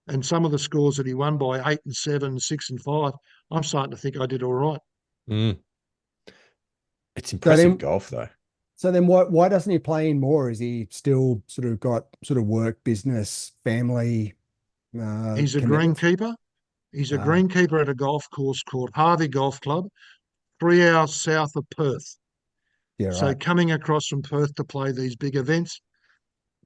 And some of the scores that he won by 8-7, 6-5, I'm starting to think I did all right. Mm. It's So impressive then, golf, though. so then why doesn't he play in more? Is he still sort of got sort of work, business, family He's a commitments? greenkeeper. He's a Ah, greenkeeper at a golf course called Harvey Golf Club, 3 hours south of Perth. yeah, So right. coming across from Perth to play these big events,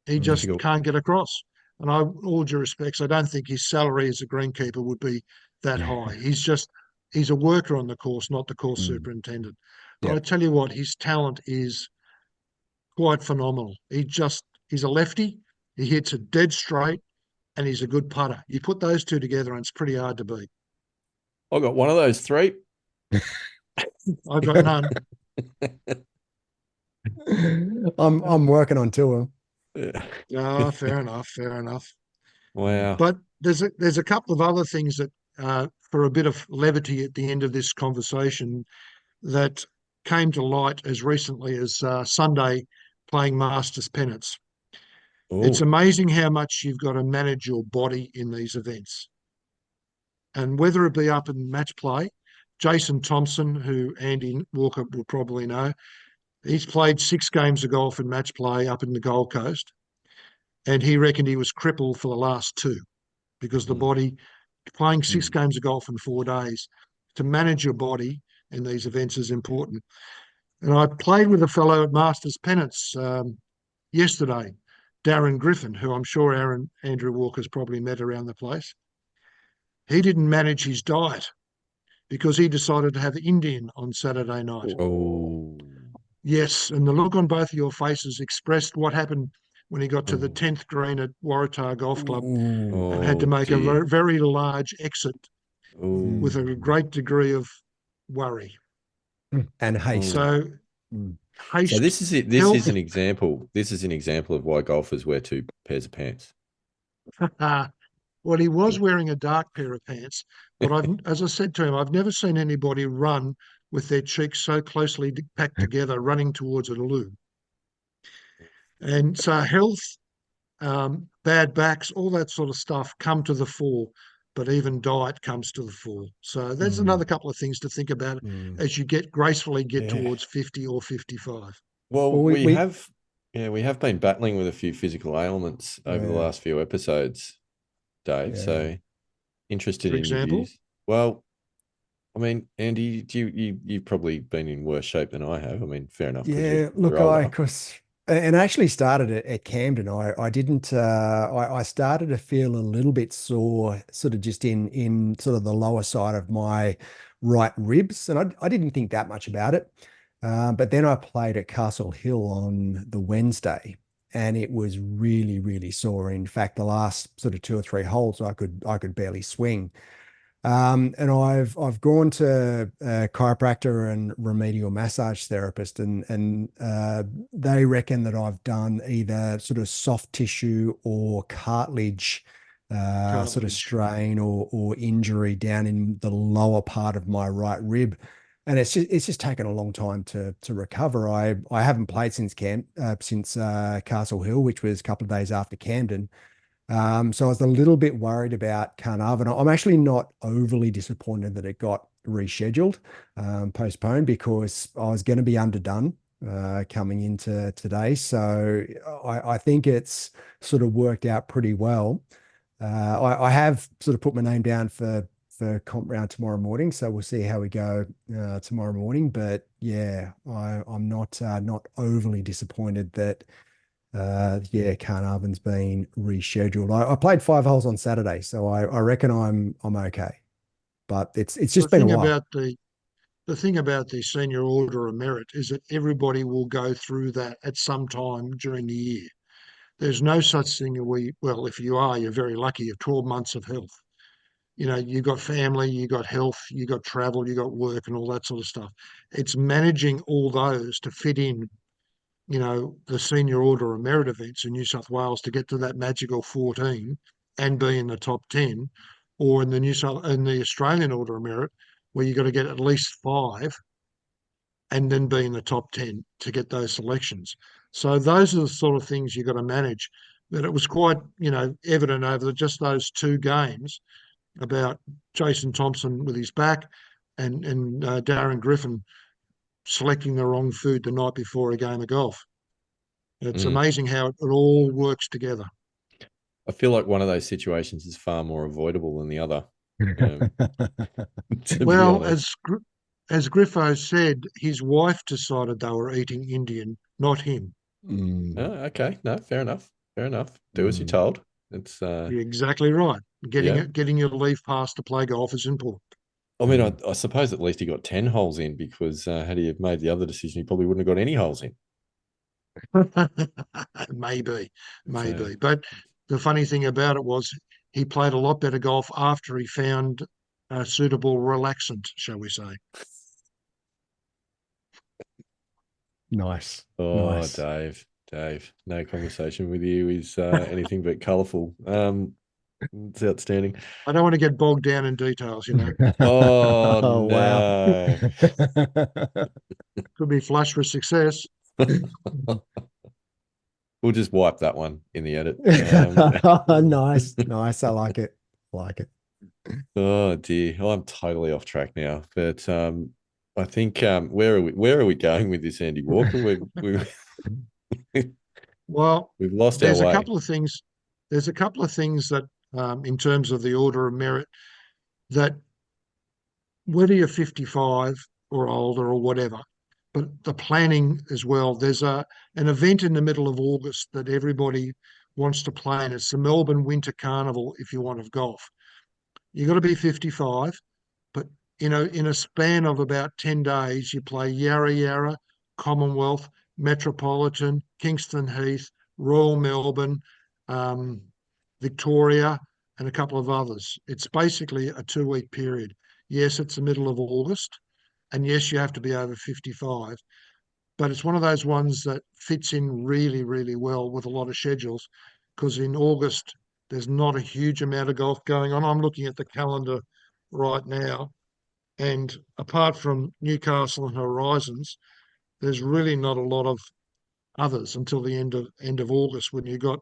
he Mm, just Difficult. can't get across. And all due respects, I don't think his salary as a greenkeeper would be that high. He's a worker on the course, not the course mm, superintendent. But yeah. I tell you what, his talent is quite phenomenal. He's a lefty. He hits it dead straight, and he's a good putter. You put those two together, and it's pretty hard to beat. I got one of those three. I've got none. I'm working on two of Yeah. Oh, fair enough, fair enough. them. Wow. But there's a couple of other things that, for a bit of levity at the end of this conversation, that came to light as recently as Sunday playing Masters Pennants. It's Oh. amazing how much you've got to manage your body in these events. And whether it be up in match play, Jason Thompson, who Andy Walker will probably know, he's played 6 games of golf in match play up in the Gold Coast, and he reckoned he was crippled for the last two because the Mm. body, playing six Mm, games of golf in 4 days, to manage your body in these events is important. And I played with a fellow at Masters Pennants yesterday, Darren Griffin, who I'm sure Andrew Walker's probably met around the place. He didn't manage his diet because he decided to have Indian on Saturday night. Oh. Yes, and the look on both of your faces expressed what happened when he got to the Oh. 10th green at Waratah Golf Club ooh, and had to Oh make a dear. very, very large exit Oh. with a mm. great degree of worry. And haste. Oh. So Mm. So haste, this is it. This is health. an example. This is an example of why golfers wear two pairs of pants. Well, he was wearing a dark pair of pants, but as I said to him, I've never seen anybody run with their cheeks so closely packed together, running towards a loo. And so health, bad backs, all that sort of stuff come to the fore, but even diet comes to the fore. So there's Mm, another couple of things to think about mm. as you gracefully get Yeah. towards 50 or 55. Well, Well, we have been battling with a few physical ailments over the yeah, last few episodes, Dave. yeah. So interested For in your example, views. Well, I mean, Andy, you've probably been in worse shape than I have. I mean, fair enough because Yeah, you're look, older. because, and I actually started at Camden. I didn't, I started to feel a little bit sore, sort of just in sort of the lower side of my right ribs. And I didn't think that much about it. But then I played at Castle Hill on the Wednesday and it was really, really sore. In fact, the last sort of two or three holes, I could barely swing. And I've gone to a chiropractor and remedial massage therapist, and they reckon that I've done either sort of soft tissue or cartilage sort of cartilage. strain or injury down in the lower part of my right rib. And it's just taken a long time to recover. I haven't played since Castle Hill, which was a couple of days after Camden. So I was a little bit worried about Carnarvon. I'm actually not overly disappointed that it got rescheduled, postponed, because I was going to be underdone coming into today. So I think it's sort of worked out pretty well. I have sort of put my name down for comp round tomorrow morning, so we'll see how we go tomorrow morning. But yeah, I'm not overly disappointed that yeah, Carnarvon's been rescheduled. I played 5 holes on Saturday, so I reckon I'm okay. But it's The just been a thing while. about the thing about the senior order of merit is that everybody will go through that at some time during the year. There's no such thing as well, if you are, you're very lucky. You have 12 months of health. You know, you got family, you got health, you got travel, you got work, and all that sort of stuff. It's managing all those to fit in the senior order of merit events in New South Wales to get to that magical 14 and be in the top 10, or in the Australian order of merit, where you've got to get at least 5 and then be in the top 10 to get those selections. So those are the sort of things you've got to manage. But it was quite, evident over just those 2 games about Jason Thompson with his back and Darren Griffin selecting the wrong food the night before a game of golf. It's amazing how it all works together. I feel like one of those situations is far more avoidable than the other. Well, as Griffo said, his wife decided they were eating Indian, not him. Oh, okay. No, fair enough. Fair enough. Do as you're told. It's You're exactly right. Getting your leave pass to play golf is important. I mean, I suppose at least he got 10 holes in, because had he have made the other decision, he probably wouldn't have got any holes in. Maybe. But the funny thing about it was he played a lot better golf after he found a suitable relaxant, shall we say. Nice. Oh, nice. Dave, no conversation with you is anything but colourful. It's outstanding. I don't want to get bogged down in details, Oh, Oh, wow. Could be flush with success. We'll just wipe that one in the edit. Nice. I like it. Oh dear, I'm totally off track now. But I think where are we going with this, Andy Walker? Well, we've lost our there's way. a couple of things. There's a couple of things that, in terms of the order of merit, that whether you're 55 or older or whatever, but the planning as well. There's an event in the middle of August that everybody wants to play, and it's the Melbourne Winter Carnival. If you want to golf, you've got to be 55, but in a span of about 10 days, you play Yarra Yarra, Commonwealth, Metropolitan, Kingston Heath, Royal Melbourne, um, Victoria, and a couple of others. It's basically a 2-week period. Yes, it's the middle of August, and yes, you have to be over 55, but it's one of those ones that fits in really, really well with a lot of schedules, because in August, there's not a huge amount of golf going on. I'm looking at the calendar right now, and apart from Newcastle and Horizons, there's really not a lot of others until the end of August, when you got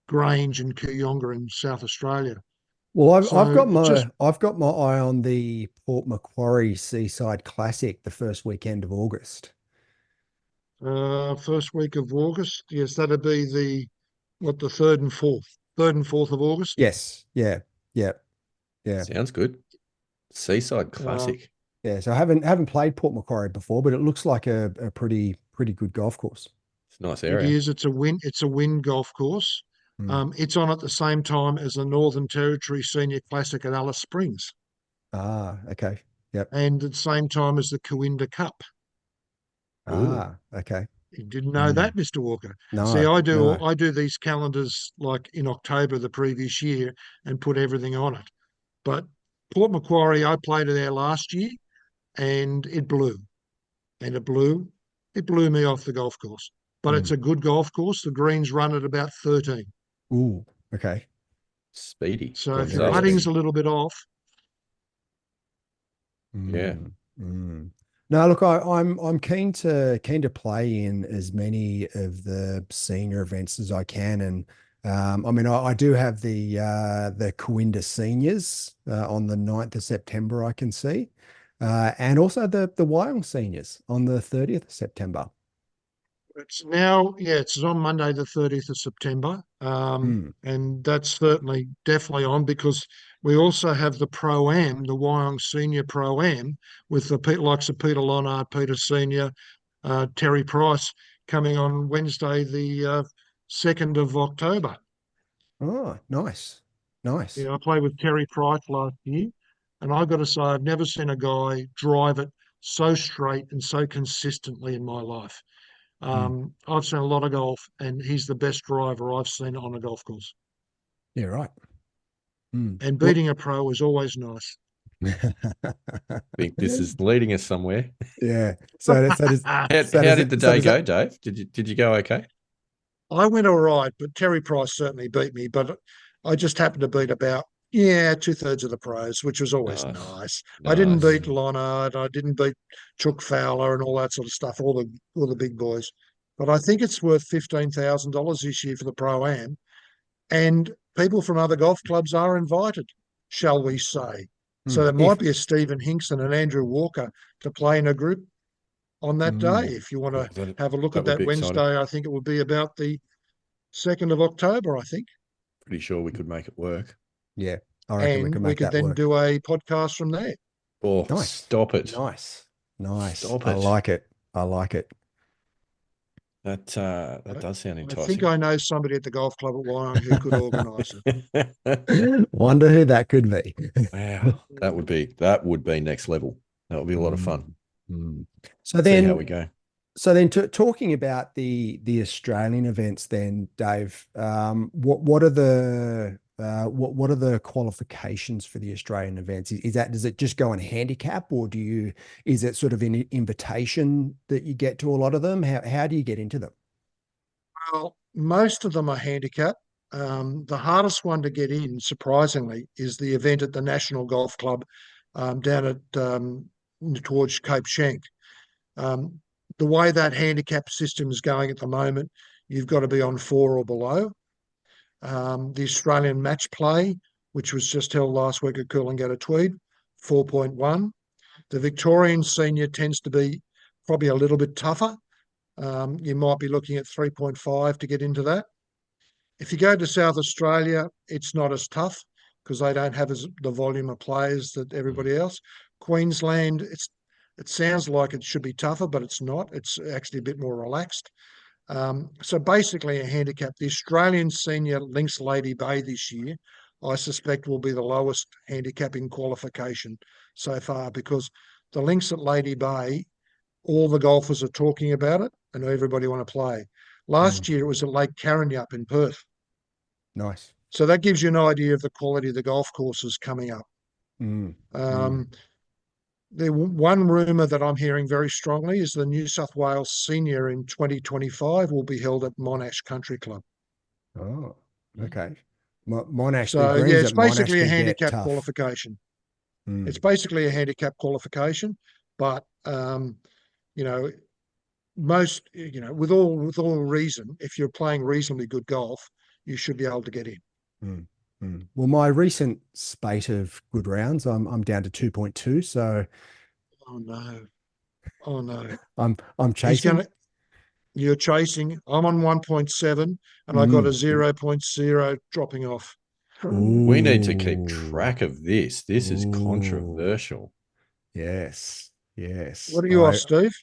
Grange and Kooyonga in South Australia. Well, I've So got it just my eye on the Port Macquarie Seaside Classic the first weekend of August. first week of August. Yes, that'd be the third and fourth of August. Yes. Yeah. Sounds good. Seaside Classic. Yeah. So I haven't played Port Macquarie before, but it looks like a pretty good golf course. It's a nice It area. is. It's a wind golf course. It's on at the same time as the Northern Territory Senior Classic at Alice Springs. Okay. Yep. And at the same time as the Coinda Cup. Okay. You didn't know that, Mr. Walker? See, No, I do these calendars like in October the previous year and put everything on it. But Port Macquarie, I played it there last year, and it blew. And it blew me off the golf course. But it's a good golf course. The greens run at about 13. Ooh, okay. Speedy. So if your Gonzalez. putting's a little bit off. Yeah. No, look, I'm keen to play in as many of the senior events as I can, and I mean, I do have the Coinda Seniors on the 9th of September, I can see, and also the Wyong Seniors on the 30th of September. It's on Monday the 30th of September, and that's definitely on, because we also have the Pro-Am, the Wyong Senior Pro-Am, with the likes of Peter Lonard, Peter Senior, Terry Price, coming on Wednesday the 2nd of October. Oh, nice. I played with Terry Price last year, and I've got to say, I've never seen a guy drive it so straight and so consistently in my life. I've seen a lot of golf, and he's the best driver I've seen on a golf course. Yeah, right. And beating a pro is always nice. Think this is leading us somewhere. Yeah. How did the day go, Dave? Did you go okay? I went all right, but Terry Price certainly beat me. But I just happened to beat about, yeah, 2/3 of the pros, which was always nice. I didn't beat Lonard, I didn't beat Chook Fowler and all that sort of stuff, all the big boys. But I think it's worth $15,000 this year for the Pro-Am. And people from other golf clubs are invited, shall we say. So there might be a Stephen Hinks and an Andrew Walker to play in a group on that day. If you want to have a look at that Wednesday, exciting. I think it would be about the 2nd of October, I think. Pretty sure we could make it work. Yeah, I reckon we could make that work. We could then do a podcast from there. Oh, nice. Stop it. Nice. Stop it. I like it. That does sound enticing. I think I know somebody at the golf club at Wyong who could organise it. Wonder who that could be. Wow, that would be next level. That would be a lot of fun. So then, see how we go. So then, talking about the Australian events, then Dave, what are the qualifications for the Australian events? Does it just go in handicap, or is it sort of an invitation that you get to a lot of them? How do you get into them? Well, most of them are handicap. The hardest one to get in, surprisingly, is the event at the National Golf Club down at towards Cape Schanck. The way that handicap system is going at the moment, you've got to be on 4 or below. The Australian match play, which was just held last week at Coolangatta Tweed, 4.1. The Victorian senior tends to be probably a little bit tougher. You might be looking at 3.5 to get into that. If you go to South Australia, it's not as tough because they don't have the volume of players that everybody else. Queensland, it sounds like it should be tougher, but it's not. It's actually a bit more relaxed. So basically a handicap. The Australian Senior Links Lady Bay this year, I suspect, will be the lowest handicapping qualification so far, because the links at Lady Bay, all the golfers are talking about it and everybody want to play. Last year it was at Lake Karrinyup in Perth. Nice. So that gives you an idea of the quality of the golf courses coming up. The one rumour that I'm hearing very strongly is the New South Wales Senior in 2025 will be held at Monash Country Club. Oh, okay. Monash. So yeah, it's basically a handicap qualification. It's basically a handicap qualification, but most, with all reason, if you're playing reasonably good golf, you should be able to get in. Well, my recent spate of good rounds, I'm down to 2.2. So, oh no, I'm chasing. You're chasing. I'm on 1.7, and I got a 0.0 dropping off. Ooh. We need to keep track of this. This is controversial. Yes. What are you off, Steve?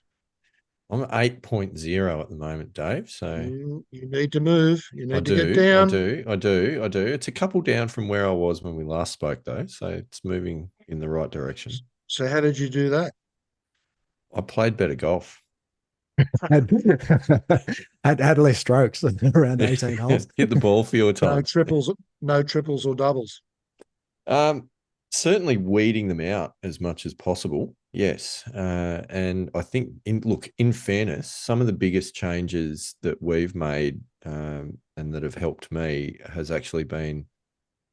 I'm at 8.0 at the moment, Dave. So you need to move. You need to get down. I do. It's a couple down from where I was when we last spoke, though. So it's moving in the right direction. So how did you do that? I played better golf. had less strokes around 18 holes. Hit the ball fewer times. No triples or doubles. Certainly weeding them out as much as possible. Yes. And I think in fairness, some of the biggest changes that we've made and that have helped me has actually been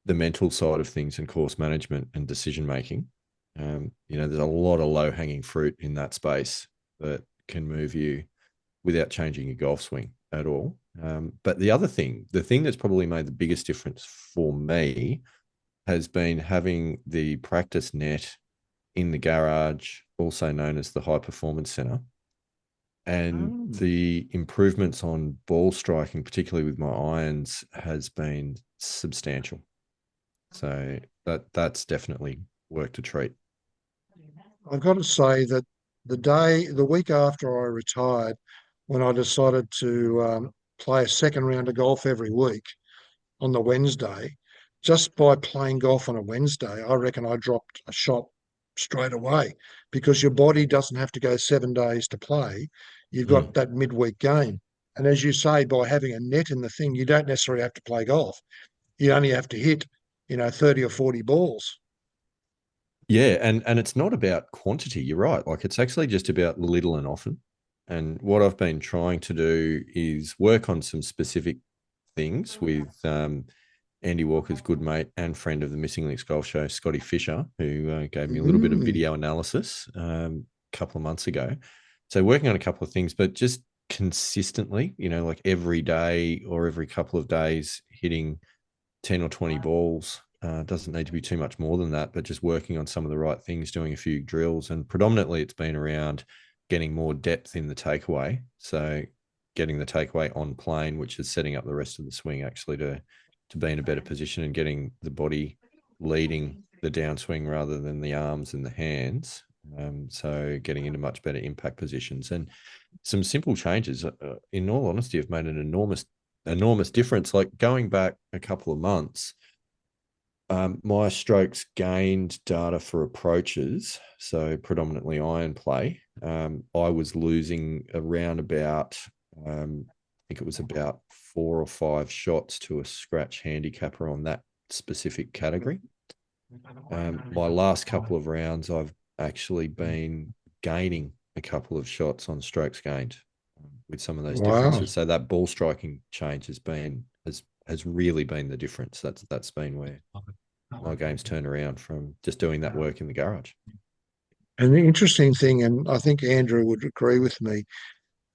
the mental side of things and course management and decision-making. There's a lot of low-hanging fruit in that space that can move you without changing your golf swing at all. But the thing that's probably made the biggest difference for me has been having the practice net in the garage, also known as the high performance center, and the improvements on ball striking, particularly with my irons, has been substantial. So that's definitely worked a treat. I've got to say that the week after I retired, when I decided to play a second round of golf every week on the Wednesday, just by playing golf on a Wednesday, I reckon I dropped a shot straight away, because your body doesn't have to go 7 days to play. You've got that midweek game. And as you say, by having a net in the thing, you don't necessarily have to play golf. You only have to hit, 30 or 40 balls. Yeah, and it's not about quantity. You're right. Like it's actually just about little and often. And what I've been trying to do is work on some specific things with Andy Walker's good mate and friend of the Missing Links Golf Show, Scotty Fisher, who gave me a little bit of video analysis a couple of months ago. So working on a couple of things, but just consistently, like every day or every couple of days, hitting 10 or 20 balls. Doesn't need to be too much more than that, but just working on some of the right things, doing a few drills. And predominantly it's been around getting more depth in the takeaway. So getting the takeaway on plane, which is setting up the rest of the swing actually to be in a better position and getting the body leading the downswing rather than the arms and the hands. So getting into much better impact positions and some simple changes, in all honesty, have made an enormous difference. Like going back a couple of months, my strokes gained data for approaches, so predominantly iron play. I was losing around about, I think it was about 4 or 5 shots to a scratch handicapper on that specific category. My last couple of rounds, I've actually been gaining a couple of shots on strokes gained with some of those differences. So that ball striking change has really been the difference. That's been where my game's turned around from just doing that work in the garage. And the interesting thing, and I think Andrew would agree with me,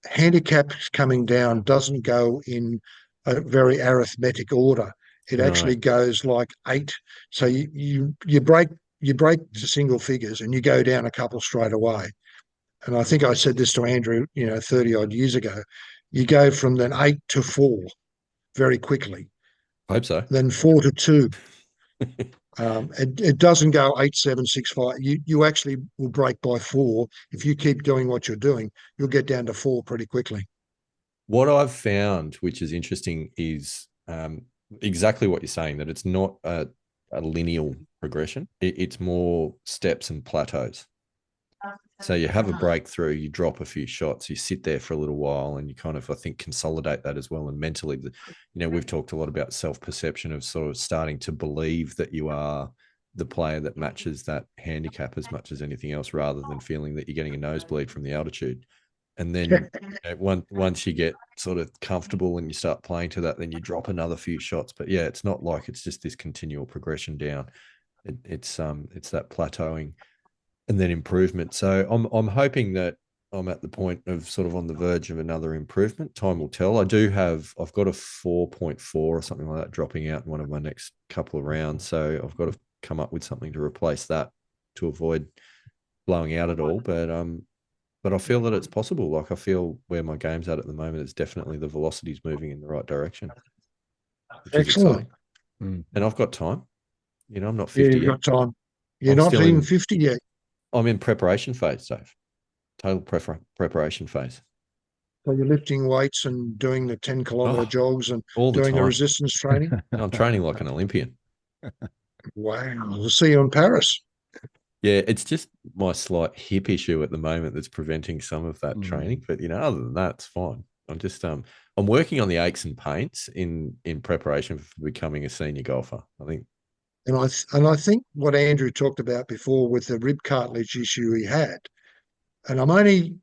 handicaps coming down doesn't go in a very arithmetic order. It actually goes like 8. So you break to single figures and you go down a couple straight away. And I think I said this to Andrew, 30 odd years ago. You go from then 8 to 4 very quickly. I hope so. Then 4 to 2. It doesn't go 8, 7, 6, 5. You actually will break by 4. If you keep doing what you're doing, you'll get down to 4 pretty quickly. What I've found, which is interesting, is exactly what you're saying, that it's not a linear progression. It's more steps and plateaus. So you have a breakthrough, you drop a few shots, you sit there for a little while, and you kind of, I think, consolidate that as well. And mentally, we've talked a lot about self-perception of sort of starting to believe that you are the player that matches that handicap as much as anything else, rather than feeling that you're getting a nosebleed from the altitude. And then once you get sort of comfortable and you start playing to that, then you drop another few shots. But yeah, it's not like it's just this continual progression down. It's that plateauing and then improvement. So I'm hoping that I'm at the point of sort of on the verge of another improvement. Time will tell. I've got a 4.4 or something like that dropping out in one of my next couple of rounds. So I've got to come up with something to replace that to avoid blowing out at all. But I feel that it's possible. Like I feel where my game's at the moment is definitely the velocity's moving in the right direction, which is exciting. And I've got time. I'm not 50 yet. You've got time. You're not even 50 yet. I'm in preparation phase, Dave. Total preparation phase. So you're lifting weights and doing the 10-kilometer jogs and doing the resistance training? I'm training like an Olympian. Wow. We'll see you in Paris. Yeah, it's just my slight hip issue at the moment that's preventing some of that training. But, other than that, it's fine. I'm just I'm working on the aches and pains in preparation for becoming a senior golfer, I think. And I think what Andrew talked about before with the rib cartilage issue he had, and I'm only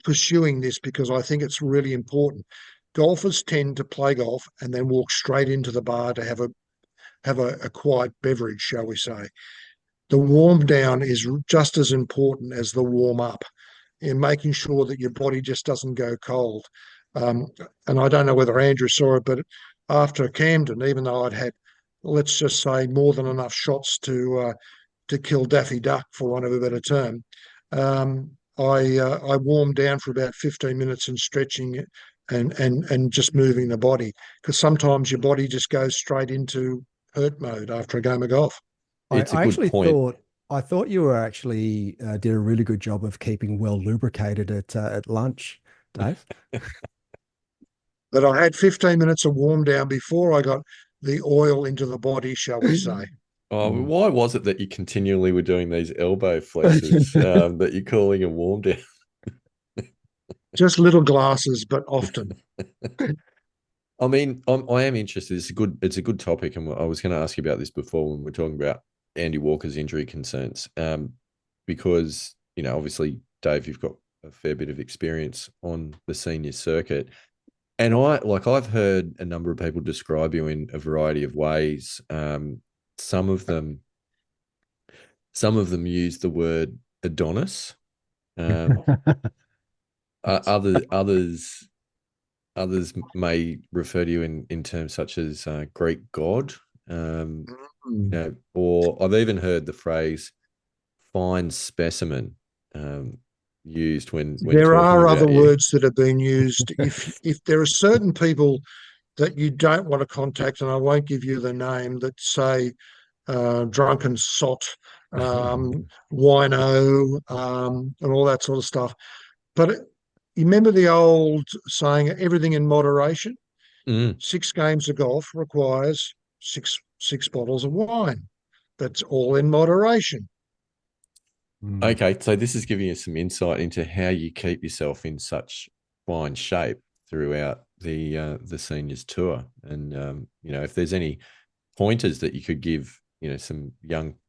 pursuing this because I think it's really important. Golfers tend to play golf and then walk straight into the bar to have a quiet beverage, shall we say. The warm down is just as important as the warm up in making sure that your body just doesn't go cold. And I don't know whether Andrew saw it, but after Camden, even though I'd had, let's just say, more than enough shots to kill Daffy Duck, for want of a better term, I warmed down for about 15 minutes and stretching and just moving the body, because sometimes your body just goes straight into hurt mode after a game of golf. It's a good point. I thought you were actually did a really good job of keeping well lubricated at lunch, Dave. But I had 15 minutes of warm down before I got the oil into the body, shall we say. Why was it that you continually were doing these elbow flexes that you're calling a warm down? Just little glasses, but often. I mean, I am interested. It's a good topic, and I was going to ask you about this before when we we're talking about Andy Walker's injury concerns, because obviously, Dave, you've got a fair bit of experience on the senior circuit, and I've heard a number of people describe you in a variety of ways. Some of them use the word Adonis. Others may refer to you in terms such as Greek god, or I've even heard the phrase "fine specimen" used when There talking are other about you. words that have been used. If there are certain people that you don't want to contact, and I won't give you the name, that say drunken sot, wino, and all that sort of stuff. But you remember the old saying, everything in moderation? Mm. 6 games of golf requires six bottles of wine. That's all in moderation. Okay, so this is giving you some insight into how you keep yourself in such fine shape throughout the seniors tour, and if there's any pointers that you could give, some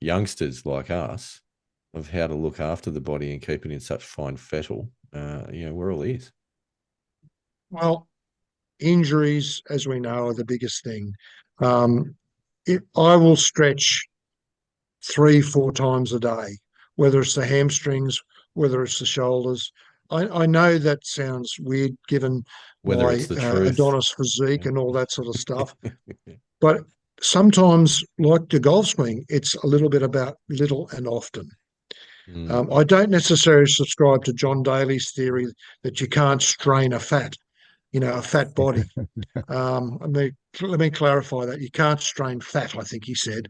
youngsters like us, of how to look after the body and keep it in such fine fettle, we're all ears. Well, injuries, as we know, are the biggest thing. I will stretch 3-4 times a day, whether it's the hamstrings, whether it's the shoulders. I know that sounds weird given Whether it's my the truth. Adonis physique Yeah. and all that sort of stuff. But sometimes, like the golf swing, it's a little bit about little and often. I don't necessarily subscribe to John Daly's theory that you can't strain a fat body. Let me clarify that. You can't strain fat, I think he said.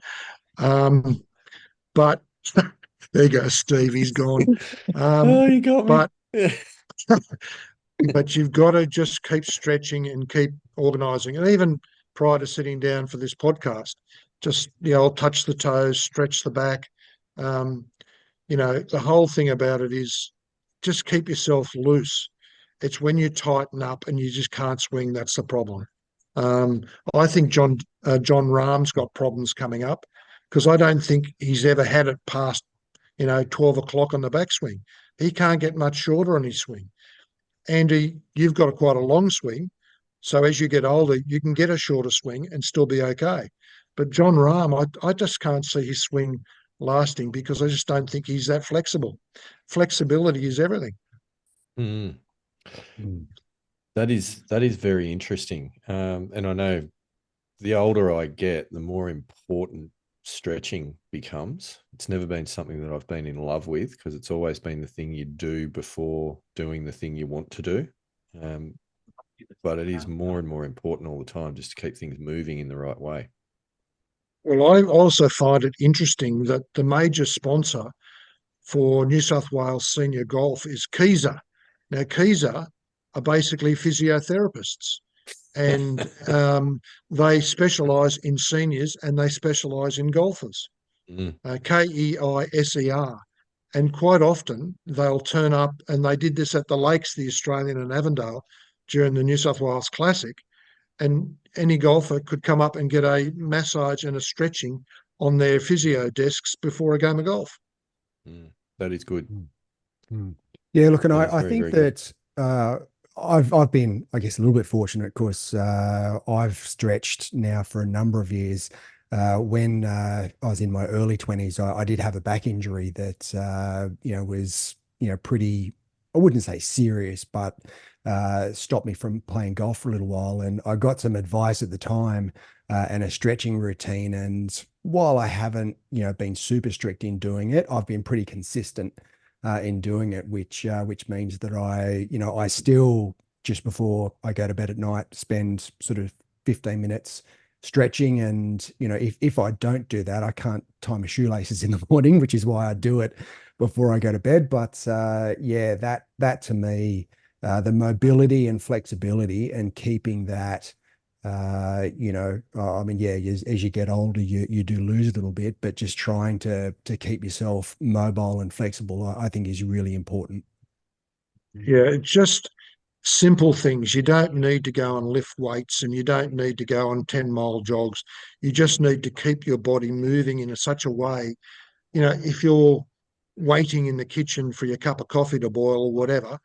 But there you go, Steve. He's gone. Oh, you got me. But but you've got to just keep stretching and keep organising. And even prior to sitting down for this podcast, just I'll touch the toes, stretch the back. The whole thing about it is just keep yourself loose. It's when you tighten up and you just can't swing that's the problem. Um, I think John Rahm's got problems coming up because I don't think he's ever had it past 12 o'clock on the backswing. He can't get much shorter on his swing. Andy, you've got quite a long swing. So as you get older, you can get a shorter swing and still be okay. But John Rahm, I just can't see his swing lasting because I just don't think he's that flexible. Flexibility is everything. Mm. That is very interesting. And I know the older I get, the more important stretching becomes. It's never been something that I've been in love with because it's always been the thing you do before doing the thing you want to do. But it is more and more important all the time just to keep things moving in the right way. Well, I also find it interesting that the major sponsor for New South Wales senior golf is Keyser. Now, Keyser are basically physiotherapists, and they specialise in seniors and they specialise in golfers. Keiser. And quite often they'll turn up, and they did this at the Lakes, the Australian and Avondale, during the New South Wales Classic. And any golfer could come up and get a massage and a stretching on their physio desks before a game of golf. That is good. Yeah, look, and I very, think very that I've been, I guess, a little bit fortunate. Of course, I've stretched now for a number of years. When I was in my early 20s, I did have a back injury that was pretty, I wouldn't say serious, but stopped me from playing golf for a little while. And I got some advice at the time and a stretching routine. And while I haven't been super strict in doing it, I've been pretty consistent in doing it, which means that I still, just before I go to bed at night, spend sort of 15 minutes stretching. And if I don't do that, I can't tie my shoelaces in the morning, which is why I do it before I go to bed. But yeah, that to me, the mobility and flexibility and keeping that, I mean, yeah, as you get older, you do lose a little bit, but just trying to keep yourself mobile and flexible, I think is really important. Yeah, just simple things. You don't need to go and lift weights, and you don't need to go on 10-mile jogs. You just need to keep your body moving in such a way. If you're waiting in the kitchen for your cup of coffee to boil or whatever,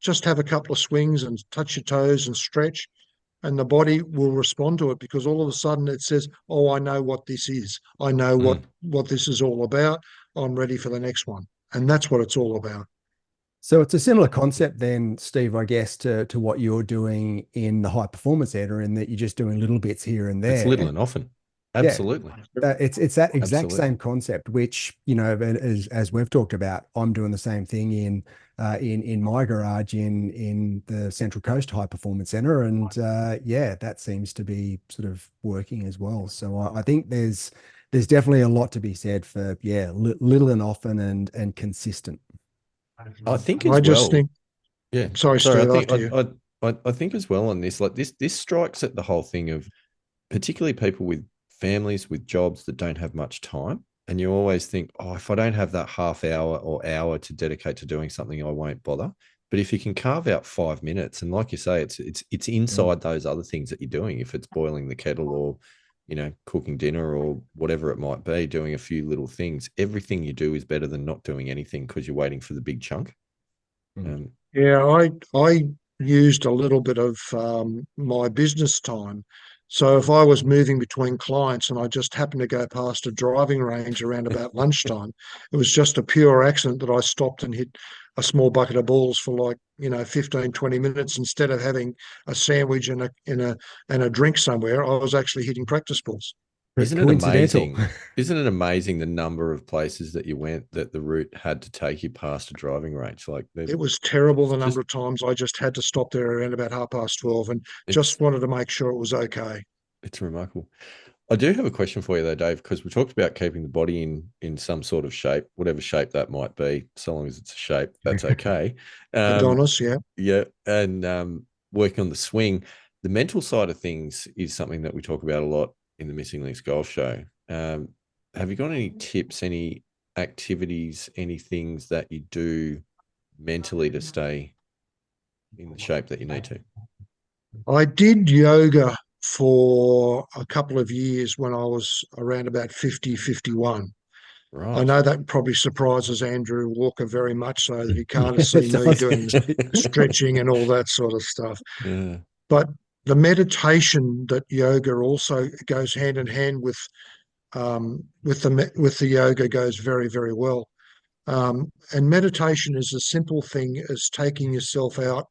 just have a couple of swings and touch your toes and stretch, and the body will respond to it, because all of a sudden it says, oh, I know what this is. I know what this is all about. I'm ready for the next one. And that's what it's all about. So it's a similar concept then, Steve, I guess, to what you're doing in the high performance area, in that you're just doing little bits here and It's little there. and often. Yeah. Absolutely. It's that exact Absolutely. same concept, which, as we've talked about, I'm doing the same thing in my garage in the Central Coast High Performance Center, and yeah, that seems to be sort of working as well. So I think there's definitely a lot to be said for little and often and consistent. I think I as just well. think, Yeah. sorry, Sorry. I Steve, think after you. I think as well on this, like this strikes at the whole thing of particularly people with families with jobs that don't have much time. And you always think, oh, if I don't have that half hour or hour to dedicate to doing something, I won't bother. But if you can carve out 5 minutes, and like you say, it's inside those other things that you're doing. If it's boiling the kettle or, cooking dinner or whatever it might be, doing a few little things, everything you do is better than not doing anything because you're waiting for the big chunk. Um, Yeah, I used a little bit of my business time. So if I was moving between clients and I just happened to go past a driving range around about lunchtime, it was just a pure accident that I stopped and hit a small bucket of balls for, like, 15, 20 minutes, instead of having a sandwich and a drink somewhere. I was actually hitting practice balls. Isn't it Coincidental. amazing? Isn't it amazing the number of places that you went that the route had to take you past a driving range? Like It was terrible the number just of times I just had to stop there around about 12:30 and just it's wanted to make sure it was okay. it's remarkable. I do have a question for you though, Dave, because we talked about keeping the body in some sort of shape, whatever shape that might be, so long as it's a shape, that's okay. Um, Adonis, yeah. yeah, and working on the swing, the mental side of things is something that we talk about a lot in the Missing Links Golf Show. Have you got any tips, any activities, any things that you do mentally to stay in the shape that you need to? I did yoga for a couple of years when I was around about 50, 51. I Right. know that probably surprises Andrew Walker very much, so that he can't see It me does, doing actually. stretching and all that sort of stuff. Yeah. But the meditation that yoga also goes hand in hand with the yoga goes very, very well. And meditation is a simple thing as taking yourself out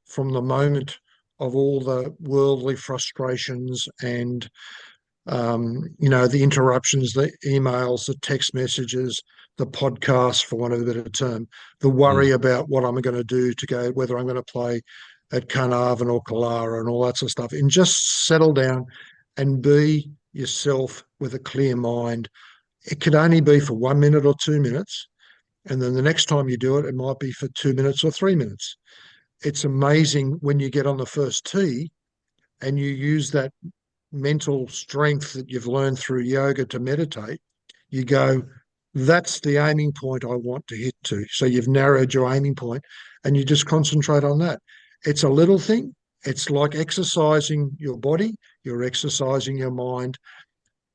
from the moment of all the worldly frustrations and the interruptions, the emails, the text messages, the podcasts, for want of a better term, the worry Mm. about what I'm going to do to go, whether I'm going to play at Carnarvon or Kalara and all that sort of stuff, and just settle down and be yourself with a clear mind. It could only be for 1 minute or 2 minutes. And then the next time you do it, it might be for 2 minutes or 3 minutes. It's amazing when you get on the first tee and you use that mental strength that you've learned through yoga to meditate. You go, that's the aiming point I want to hit to. So you've narrowed your aiming point and you just concentrate on that. It's a little thing. It's like exercising your body, you're exercising your mind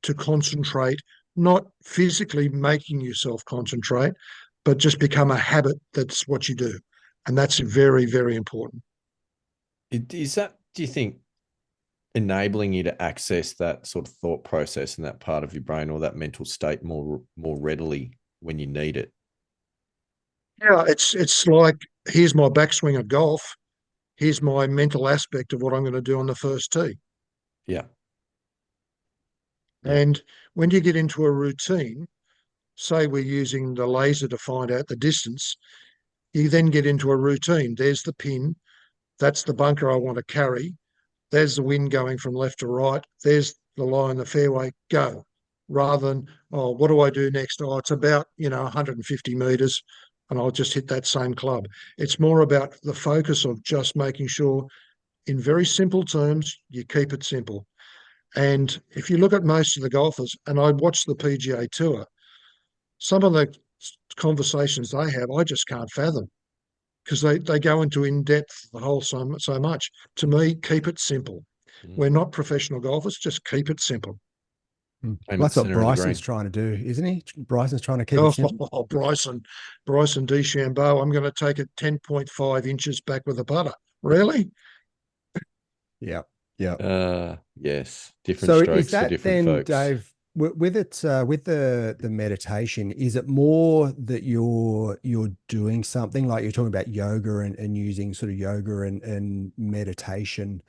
to concentrate, not physically making yourself concentrate, but just become a habit. That's what you do. And that's very, very important. Is that, do you think, enabling you to access that sort of thought process in that part of your brain or that mental state more readily when you need it? Yeah, it's like, here's my backswing at golf. Here's my mental aspect of what I'm going to do on the first tee. Yeah. Yeah. And when you get into a routine, say we're using the laser to find out the distance, you then get into a routine. There's the pin. That's the bunker I want to carry. There's the wind going from left to right. There's the line, the fairway, go. Rather than, oh, what do I do next? Oh, it's about, 150 metres and I'll just hit that same club. It's more about the focus of just making sure, in very simple terms, you keep it simple. And if you look at most of the golfers, and I watch the PGA Tour, some of the conversations they have, I just can't fathom. because they go into in depth the whole so much. To me, keep it simple. We're not professional golfers. Just keep it simple. Well, that's what Bryson's trying to do, isn't he? Bryson's trying to keep it simple. Bryson DeChambeau, I'm going to take it 10.5 inches back with a putter. Really? Yeah. Yeah. Yes. Different strokes for different then, folks. Dave, with it, with the meditation, is it more that you're doing something like you're talking about yoga and using sort of yoga and meditation?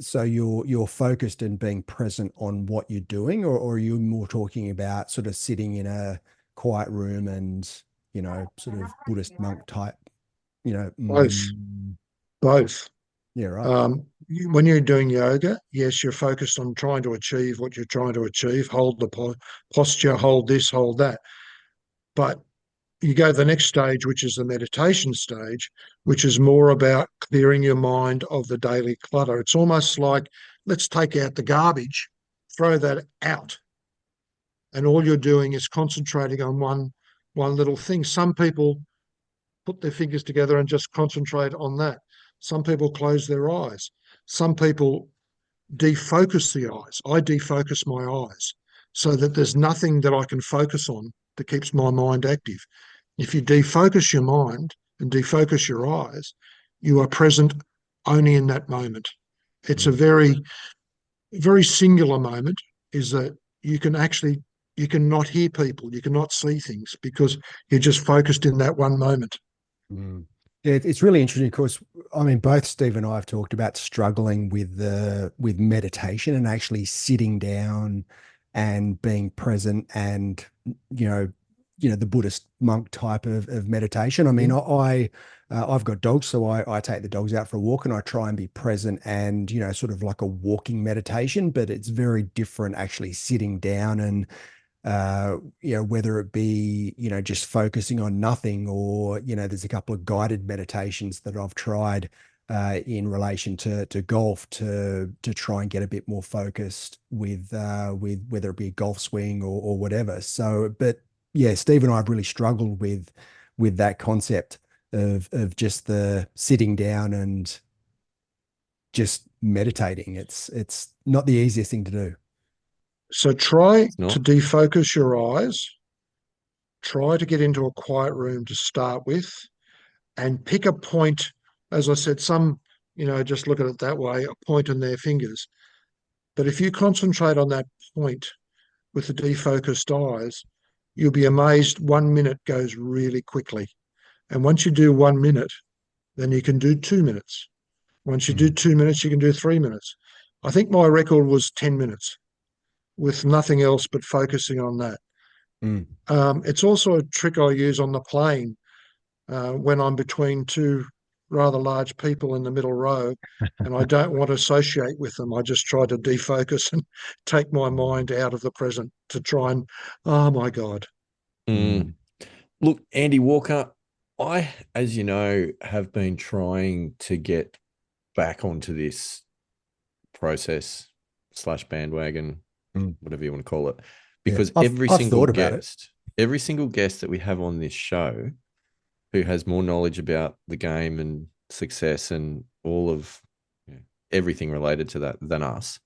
So you're focused and being present on what you're doing, or are you more talking about sort of sitting in a quiet room and, sort of Buddhist monk type, Both. Both. Yeah, right. When you're doing yoga, yes, you're focused on trying to achieve what you're trying to achieve. Hold the posture, hold this, hold that. But you go to the next stage, which is the meditation stage, which is more about clearing your mind of the daily clutter. It's almost like, let's take out the garbage, throw that out, and all you're doing is concentrating on one little thing. Some people put their fingers together and just concentrate on that. Some people close their eyes. Some people defocus the eyes. I defocus my eyes so that there's nothing that I can focus on that keeps my mind active. If you defocus your mind and defocus your eyes, you are present only in that moment. It's a very, very singular moment, is that you can not hear people, you cannot see things because you're just focused in that one moment. Yeah, it's really interesting. Of course, I mean, both Steve and I have talked about struggling with meditation and actually sitting down and being present and you know, the Buddhist monk type of meditation. I mean, I've got dogs, so I take the dogs out for a walk and I try and be present and sort of like a walking meditation, but it's very different actually sitting down and whether it be, just focusing on nothing or, there's a couple of guided meditations that I've tried in relation to golf to try and get a bit more focused with whether it be a golf swing or whatever. So, but yeah, Steve and I have really struggled with that concept of just the sitting down and just meditating. It's not the easiest thing to do. So try to defocus your eyes, try to get into a quiet room to start with, and pick a point. As I said, some, just look at it that way, a point in their fingers. But if you concentrate on that point with the defocused eyes, you'll be amazed 1 minute goes really quickly. And once you do 1 minute, then you can do 2 minutes. Once you do 2 minutes, you can do 3 minutes. I think my record was 10 minutes with nothing else but focusing on that. It's also a trick I use on the plane when I'm between two rather large people in the middle row and I don't want to associate with them. I just try to defocus and take my mind out of the present to try and, oh my God. Look, Andy Walker, I, as you know, have been trying to get back onto this process / bandwagon, whatever you want to call it, because every single guest that we have on this show who has more knowledge about the game and success and all of everything related to that than us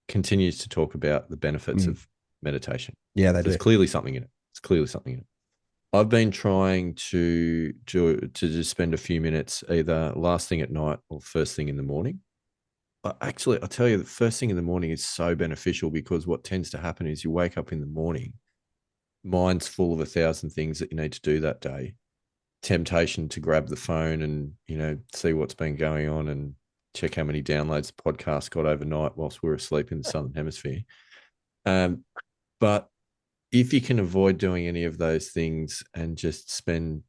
continues to talk about the benefits of meditation. Yeah, there's clearly something in it. It's clearly something in it. I've been trying to just spend a few minutes either last thing at night or first thing in the morning. Actually, I'll tell you, the first thing in the morning is so beneficial because what tends to happen is you wake up in the morning, mind's full of 1,000 things that you need to do that day. Temptation to grab the phone and, see what's been going on and check how many downloads the podcast got overnight whilst we're asleep in the Southern Hemisphere. But if you can avoid doing any of those things and just spend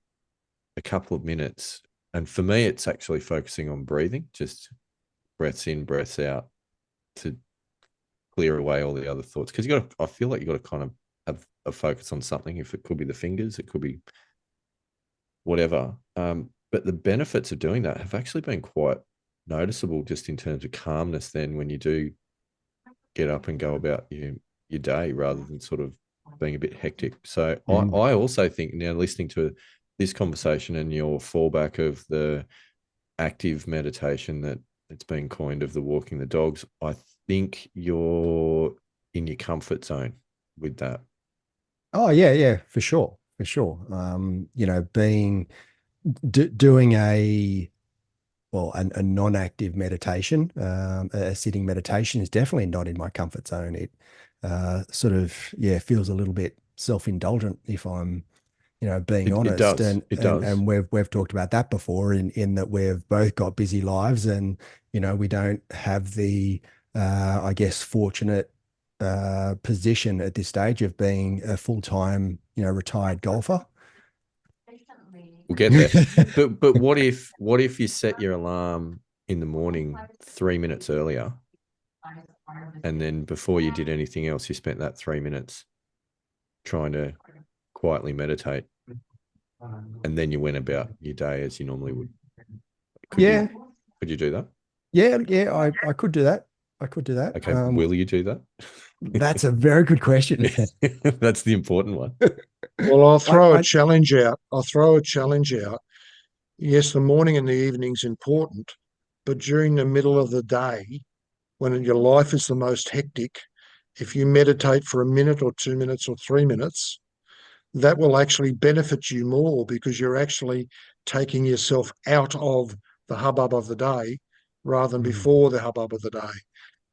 a couple of minutes, and for me, it's actually focusing on breathing, just breaths in, breaths out to clear away all the other thoughts. Because I feel like you got to kind of have a focus on something. If it could be the fingers, it could be whatever. But the benefits of doing that have actually been quite noticeable just in terms of calmness then when you do get up and go about your day rather than sort of being a bit hectic. So I also think now listening to this conversation and your fallback of the active meditation that it's been coined of the walking the dogs, I think you're in your comfort zone with that. Oh yeah, for sure, for sure. Being doing a non-active meditation, a sitting meditation is definitely not in my comfort zone. It sort of feels a little bit self-indulgent if I'm being It honest. does. And It and does. and we've talked about that before in that we've both got busy lives, and we don't have the I guess fortunate position at this stage of being a full-time retired golfer. We'll get there. But what if you set your alarm in the morning 3 minutes earlier, and then before you did anything else, you spent that 3 minutes trying to quietly meditate, and then you went about your day as you normally would? Could you do that? Yeah, I could do that. I could do that. Okay, will you do that? That's a very good question. That's the important one. Well, I'll throw a I challenge out. I'll throw a challenge out. Yes, the morning and the evening's important, but during the middle of the day, when your life is the most hectic, if you meditate for a minute or 2 minutes or 3 minutes, that will actually benefit you more because you're actually taking yourself out of the hubbub of the day rather than before the hubbub of the day.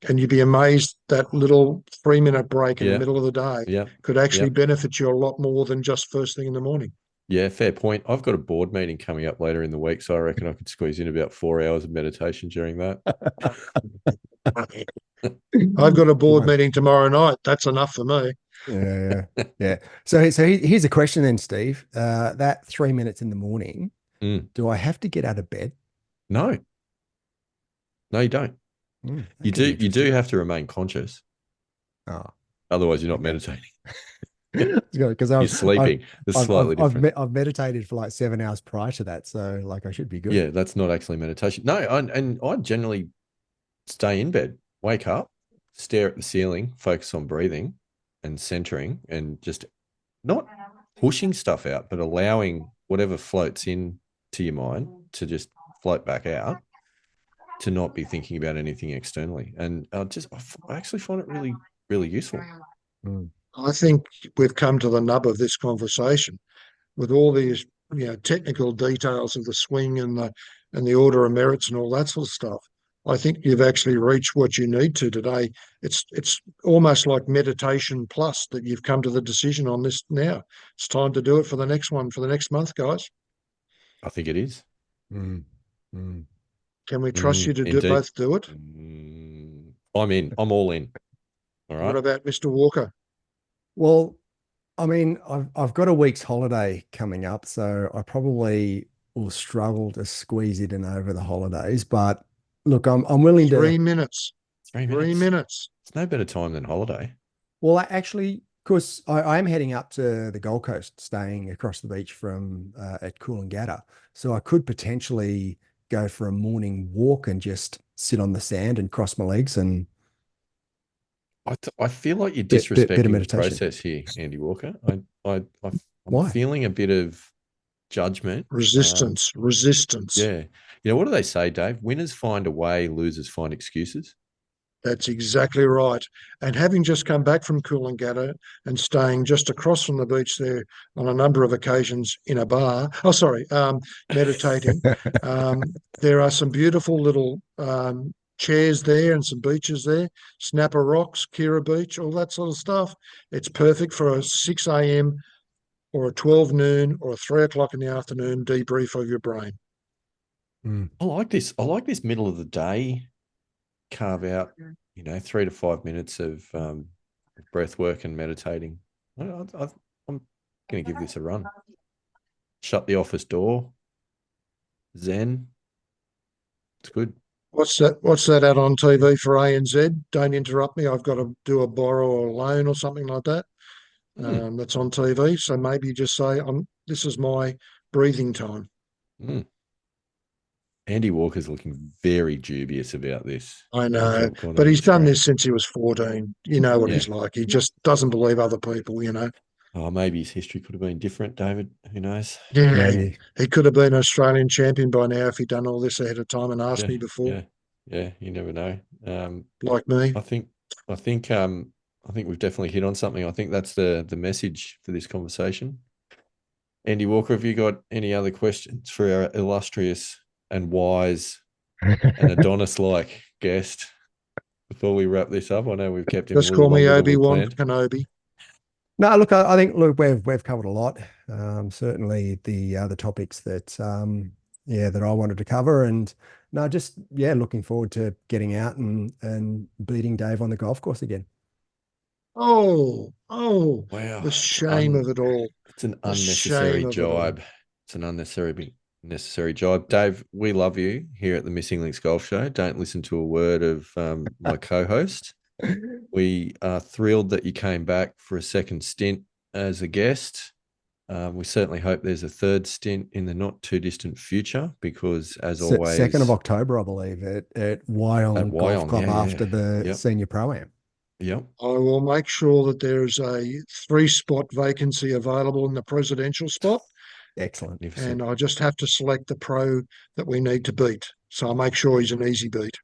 And you'd be amazed that little 3 minute break in the middle of the day could actually benefit you a lot more than just first thing in the morning. Yeah, fair point. I've got a board meeting coming up later in the week, so I reckon I could squeeze in about 4 hours of meditation during that. I've got a board meeting tomorrow night. That's enough for me. Yeah. So here's a question then, Steve. That 3 minutes in the morning, do I have to get out of bed? No, you don't. You do have to remain conscious. Oh, otherwise you're not meditating. Because you're sleeping. It's slightly different. I've meditated for like 7 hours prior to that, so like I should be good. Yeah, that's not actually meditation. No, and I generally stay in bed, wake up, stare at the ceiling, focus on breathing and centering, and just not pushing stuff out, but allowing whatever floats in to your mind to just float back out, to not be thinking about anything externally. And I actually find it really, really useful. I think we've come to the nub of this conversation with all these technical details of the swing and the order of merits and all that sort of stuff. I think you've actually reached what you need to today. It's almost like meditation plus that you've come to the decision on this now. It's time to do it for the next one, for the next month, guys. I think it is. Can we trust you to both do it? I'm in. I'm all in. All right. What about Mr. Walker? Well, I mean, I've got a week's holiday coming up, so I probably will struggle to squeeze it in over the holidays. But look, I'm willing to 3 minutes. 3 minutes. 3 minutes. It's no better time than holiday. Well, actually, because I am heading up to the Gold Coast, staying across the beach from at Coolangatta, so I could potentially go for a morning walk and just sit on the sand and cross my legs and. I feel like you're disrespecting the process here, Andy Walker. I'm feeling a bit of judgment. Resistance. Yeah. What do they say, Dave? Winners find a way, losers find excuses. That's exactly right. And having just come back from Coolangatta and staying just across from the beach there on a number of occasions in a bar, meditating, there are some beautiful little chairs there and some beaches there, Snapper Rocks, Kira Beach, all that sort of stuff. It's perfect for a 6 a.m. or a 12 noon or a 3 o'clock in the afternoon debrief of your brain. I like this. I like this middle of the day carve out, 3 to 5 minutes of breath work and meditating. I'm going to give this a run. Shut the office door. Zen. It's good. What's that out on TV for ANZ? Don't interrupt me. I've got to do a borrow or a loan or something like that. That's on TV. So maybe you just say, this is my breathing time. Andy Walker's looking very dubious about this. I know, but he's done this since he was 14. You know what he's like. He just doesn't believe other people, Oh, maybe his history could have been different, David. Who knows? Yeah, Maybe. he could have been Australian champion by now if he'd done all this ahead of time and asked Yeah, me before, yeah, yeah. You never know. like me. I think, I think, I think we've definitely hit on something. I think that's the message for this conversation. Andy Walker, have you got any other questions for our illustrious and wise and Adonis-like guest before we wrap this up? I know we've kept him a Just little call me longer than we Obi-Wan planned. Kenobi. No, look, I think look we've covered a lot. Certainly the topics that that I wanted to cover, and no, just looking forward to getting out and beating Dave on the golf course again. Oh, Wow, the shame of it all. it's an The shame unnecessary of it all. jibe. It's an unnecessary jibe. Dave, we love you here at the Missing Links Golf Show. Don't listen to a word of my co-host. We are thrilled that you came back for a second stint as a guest. We certainly hope there's a third stint in the not too distant future because, as always, 2nd of October, I believe, at at Wyong Golf Wyong, Club after the yep, senior pro-am. yep. I will make sure that there's a 3-spot vacancy available in the presidential spot, Excellent. and Magnificent. I just have to select the pro that we need to beat. So I'll make sure he's an easy beat.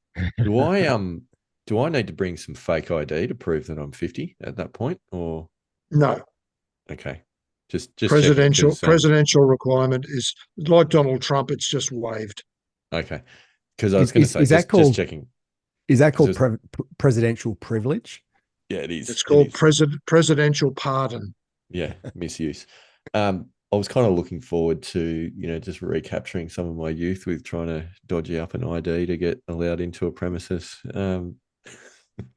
Do I need to bring some fake ID to prove that I'm 50 at that point, or No, okay, just checking because presidential requirement is like Donald Trump. It's just waived. okay, because I was Is going to is say is that just called checking is that because called presidential privilege? yeah, it is, It's called presidential pardon. yeah, misuse. I was kind of looking forward to, just recapturing some of my youth with trying to dodgy up an ID to get allowed into a premises.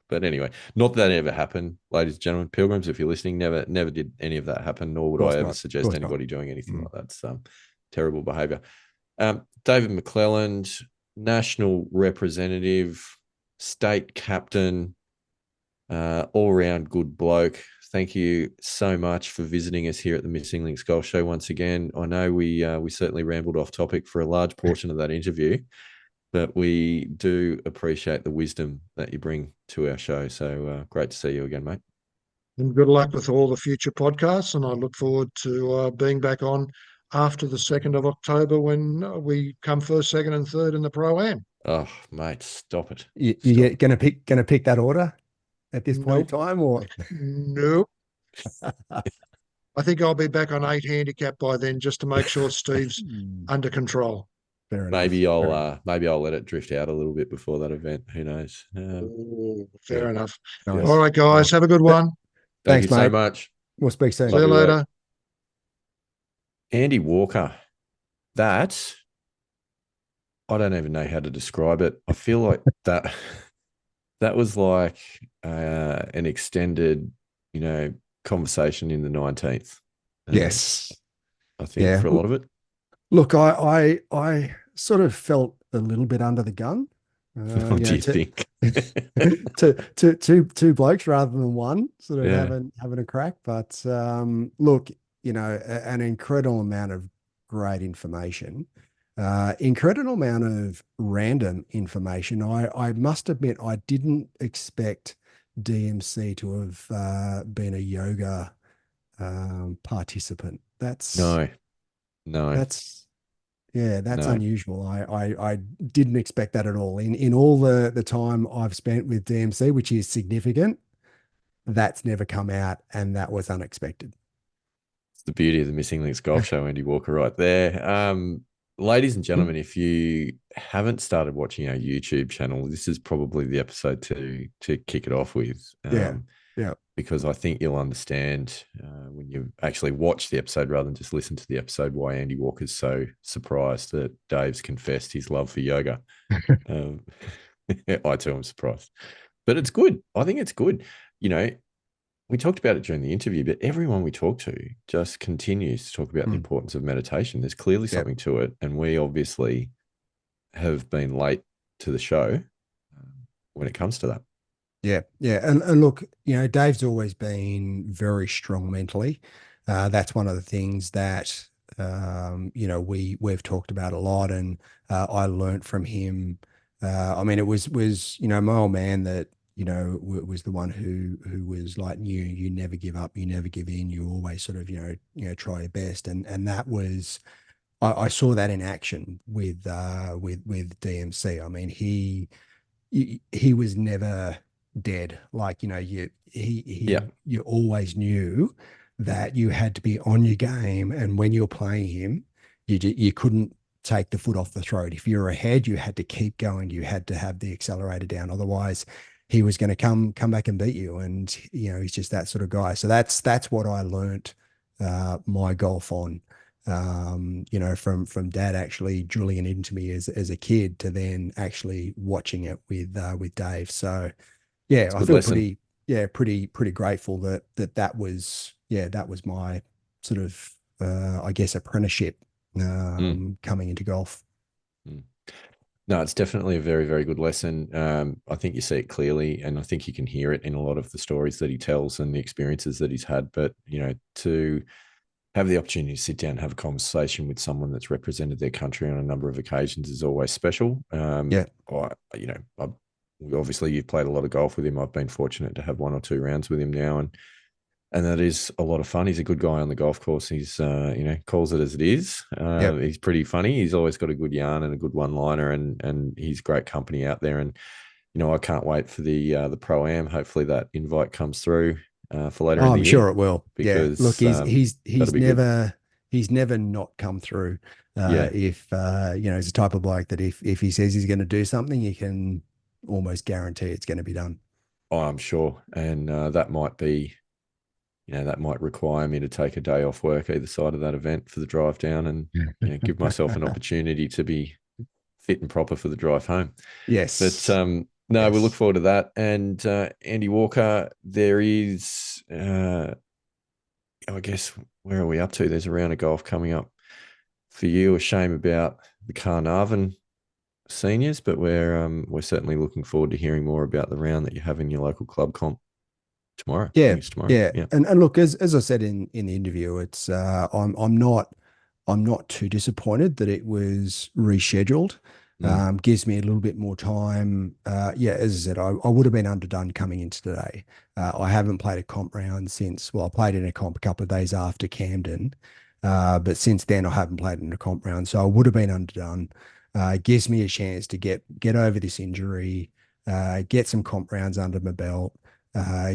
But anyway, not that ever happened, ladies and gentlemen. Pilgrims, if you're listening, never did any of that happen, nor Of would course I ever not. Of suggest course not. anybody doing anything Mm. like that. It's terrible behavior. David McClelland, national representative, state captain, all round good bloke. Thank you so much for visiting us here at the Missing Links Golf Show once again. I know we certainly rambled off topic for a large portion of that interview, but we do appreciate the wisdom that you bring to our show. So great to see you again, mate. And good luck with all the future podcasts. And I look forward to being back on after the 2nd of October when we come first, second, and third in the Pro-Am. Oh, mate, stop it. You gonna pick that order at this point in Nope. time, or Nope. I think I'll be back on 8 handicap by then just to make sure Steve's under control. fair enough. Maybe I'll let it drift out a little bit before that event. Who knows? Ooh, Yeah. fair enough. Nice. All right, guys. Nice. Have a good one. Thank you Thanks, so mate. much. We'll speak soon. See you Love your work. later. Andy Walker. That I don't even know how to describe it. I feel like that was like an extended, conversation in the 19th. Yes. I think Yeah. for a lot of it. Look, I sort of felt a little bit under the gun. What do you think? two blokes rather than one, sort of Yeah. having a crack. But look, an incredible amount of great information, incredible amount of random information. I must admit, I didn't expect DMC to have been a yoga participant. No. That's that's No. unusual. I didn't expect that at all. In all the time I've spent with DMC, which is significant, that's never come out, and that was unexpected. It's the beauty of the Missing Links Golf Show, Andy Walker, right there. Ladies and gentlemen, if you haven't started watching our YouTube channel, this is probably the episode to kick it off with. Yeah. Because I think you'll understand when you actually watch the episode rather than just listen to the episode why Andy Walker's so surprised that Dave's confessed his love for yoga. I too am surprised, but it's good. I think it's good. We talked about it during the interview, but everyone we talk to just continues to talk about the importance of meditation. There's clearly something to it, and we obviously have been late to the show when it comes to that. Yeah. And look, Dave's always been very strong mentally. That's one of the things that we've talked about a lot, and I learnt from him. I mean, it was my old man that was the one who was like, you never give up, you never give in, you always sort of, try your best. And that was, I saw that in action with DMC. I mean, he was never dead. Like, Yeah. you always knew that you had to be on your game, and when you're playing him, you couldn't take the foot off the throat. If you're ahead, you had to keep going. You had to have the accelerator down. Otherwise, he was going to come back and beat you. And he's just that sort of guy. So that's what I learnt my golf on. From dad actually drilling it into me as a kid to then actually watching it with Dave. So yeah, I feel lesson. pretty grateful that was my sort of I guess apprenticeship coming into golf. No, it's definitely a very, very good lesson. I think you see it clearly, and I think you can hear it in a lot of the stories that he tells and the experiences that he's had. But, to have the opportunity to sit down and have a conversation with someone that's represented their country on a number of occasions is always special. Yeah. Obviously you've played a lot of golf with him. I've been fortunate to have 1 or 2 rounds with him now, and that is a lot of fun. He's a good guy on the golf course. He's, calls it as it is. Yep. He's pretty funny. He's always got a good yarn and a good one-liner, and he's great company out there. And, I can't wait for the Pro-Am. Hopefully that invite comes through for later in the I'm year. sure it will. Because, look, he's never good. never not come through. Yeah. If he's the type of bloke that if he says he's going to do something, you can almost guarantee it's going to be done. Oh, I'm sure. And that might be, that might require me to take a day off work either side of that event for the drive down, and give myself an opportunity to be fit and proper for the drive home. Yes. But no, yes. we look forward to that. And Andy Walker, there is, I guess, where are we up to? There's a round of golf coming up for you. A shame about the Carnarvon seniors, but we're certainly looking forward to hearing more about the round that you have in your local club comp tomorrow. Yeah, Tomorrow. yeah. And look, as I said in the interview, it's I'm not too disappointed that it was rescheduled. Gives me a little bit more time. As I said, I would have been underdone coming into today. I haven't played a comp round since, I played in a comp a couple of days after Camden. But since then I haven't played in a comp round. So I would have been underdone. Gives me a chance to get over this injury, get some comp rounds under my belt,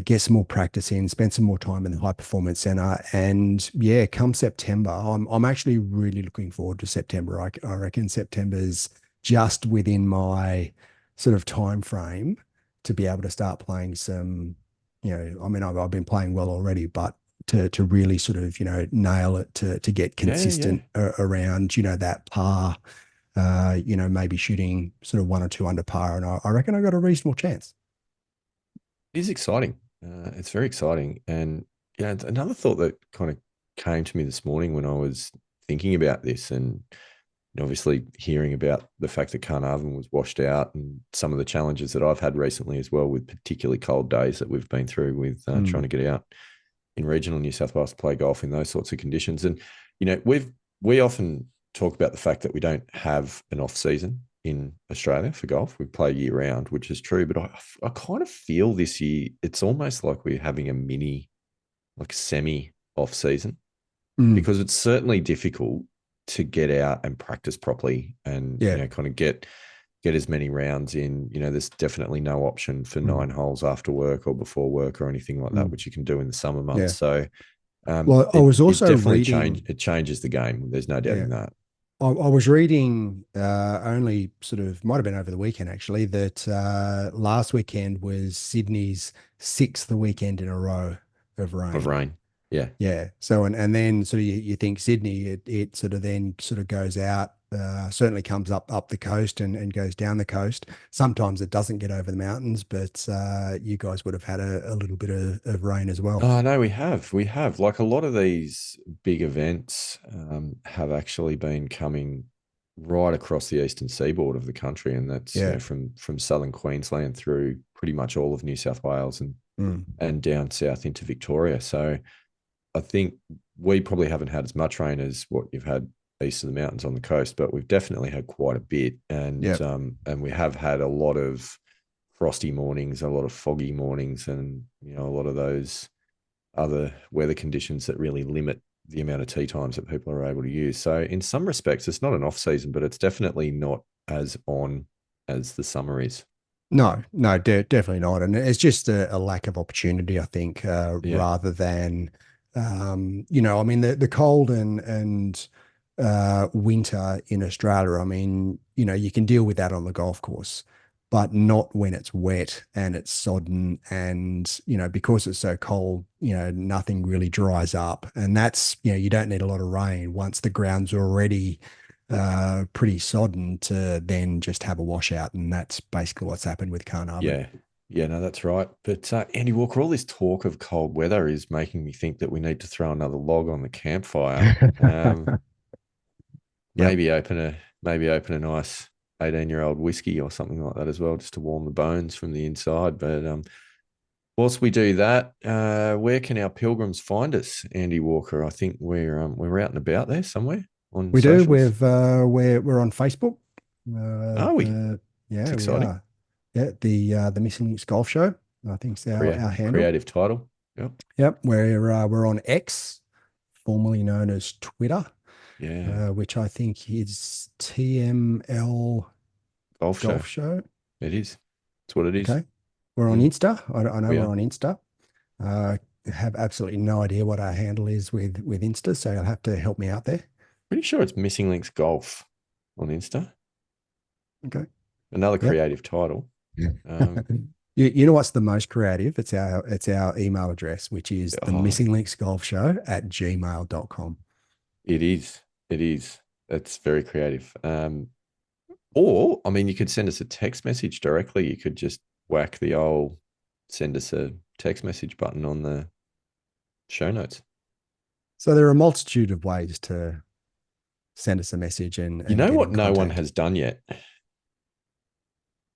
get some more practice in, spend some more time in the high performance center. And yeah, come September, I'm actually really looking forward to September. I reckon September's just within my sort of time frame to be able to start playing some, I've been playing well already, but to really sort of, nail it, to get consistent around, that par, maybe shooting sort of 1 or 2 under par. And I reckon I got a reasonable chance. It is exciting. It's very exciting. And another thought that kind of came to me this morning when I was thinking about this, and obviously hearing about the fact that Carnarvon was washed out, and some of the challenges that I've had recently as well, with particularly cold days that we've been through with trying to get out in regional New South Wales to play golf in those sorts of conditions. And, we often talk about the fact that we don't have an off season in Australia for golf. We play year round, which is true, but I kind of feel this year it's almost like we're having a mini, like semi off season, because it's certainly difficult to get out and practice properly and kind of get as many rounds in. There's definitely no option for 9 holes after work or before work or anything like that, which you can do in the summer months. So I was also definitely it changes the game. There's no doubting that. I was reading only sort of, might have been over the weekend actually, that last weekend was Sydney's 6th weekend in a row of rain. Yeah. Yeah. So, and then sort of you think Sydney, it sort of then sort of goes out, certainly comes up the coast and goes down the coast. Sometimes it doesn't get over the mountains, but you guys would have had a little bit of rain as well. Oh, no, we have. Like, a lot of these big events have actually been coming right across the eastern seaboard of the country. And that's from southern Queensland through pretty much all of New South Wales and down south into Victoria. So I think we probably haven't had as much rain as what you've had east of the mountains on the coast, but we've definitely had quite a bit. And we have had a lot of frosty mornings, a lot of foggy mornings, and a lot of those other weather conditions that really limit the amount of tee times that people are able to use. So in some respects, it's not an off season, but it's definitely not as on as the summer is. No, definitely not. And it's just a lack of opportunity, I think, rather than, I mean, the cold and winter in Australia, I mean, you can deal with that on the golf course, but not when it's wet and it's sodden and, because it's so cold, nothing really dries up. And that's, you don't need a lot of rain once the ground's already pretty sodden to then just have a washout. And that's basically what's happened with Carnarvon. Yeah, no, that's right. But Andy Walker, all this talk of cold weather is making me think that we need to throw another log on the campfire. Maybe open a nice 18-year-old whiskey or something like that as well, just to warm the bones from the inside. But whilst we do that, where can our pilgrims find us, Andy Walker? I think we're out and about there somewhere on We socials. do. We're on Facebook. Are we? Yeah, it's we exciting. are. Yeah, the Missing Links Golf Show, I think, is our handle. Creative title. Yep. We're on X, formerly known as Twitter. Yeah. Which I think is TML Golf Show. It is. It's what it is. Okay. We're on Insta. I know we're on Insta. Have absolutely no idea what our handle is with Insta, so you'll have to help me out there. Pretty sure it's Missing Links Golf on Insta. Okay. Another creative title. You know what's the most creative? It's our email address, which is the missinglinksgolfshow@gmail.com. It is. It's very creative. Or, I mean, you could send us a text message directly. You could just whack the old send us a text message button on the show notes. So there are a multitude of ways to send us a message and you know what no one has done yet?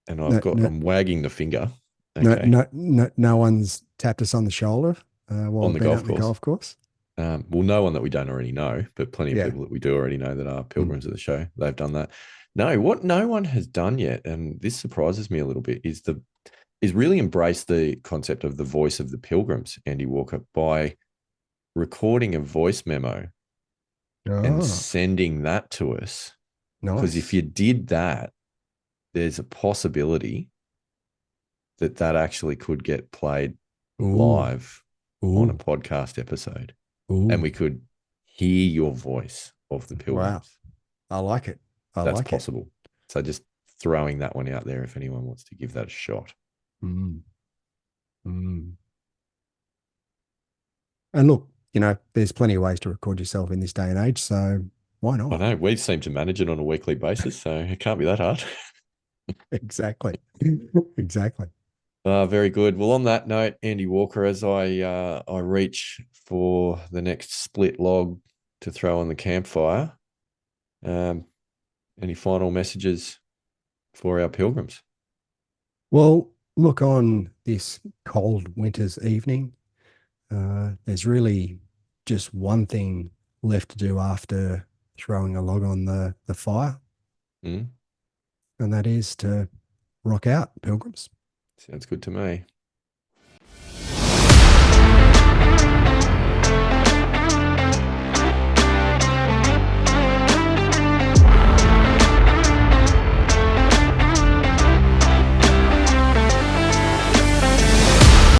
And I'm wagging the finger. Okay. No one's tapped us on the shoulder while on we've been out on the golf course. Well, no one that we don't already know, but plenty of people that we do already know that are pilgrims of the show. They've done that. No, what no one has done yet, and this surprises me a little bit, is really embrace the concept of the voice of the pilgrims, Andy Walker, by recording a voice memo and sending that to us. Nice. Because if you did that, there's a possibility that actually could get played live on a podcast episode. And we could hear your voice of the pilgrims. Wow. I like it. That's possible. So just throwing that one out there if anyone wants to give that a shot. And look, there's plenty of ways to record yourself in this day and age, so why not? I know. We seem to manage it on a weekly basis, so it can't be that hard. Exactly. Exactly. Very good. Well, on that note, Andy Walker, as I reach for the next split log to throw on the campfire, any final messages for our pilgrims? Well, look, on this cold winter's evening, there's really just one thing left to do after throwing a log on the fire. And that is to rock out, pilgrims. Sounds good to me.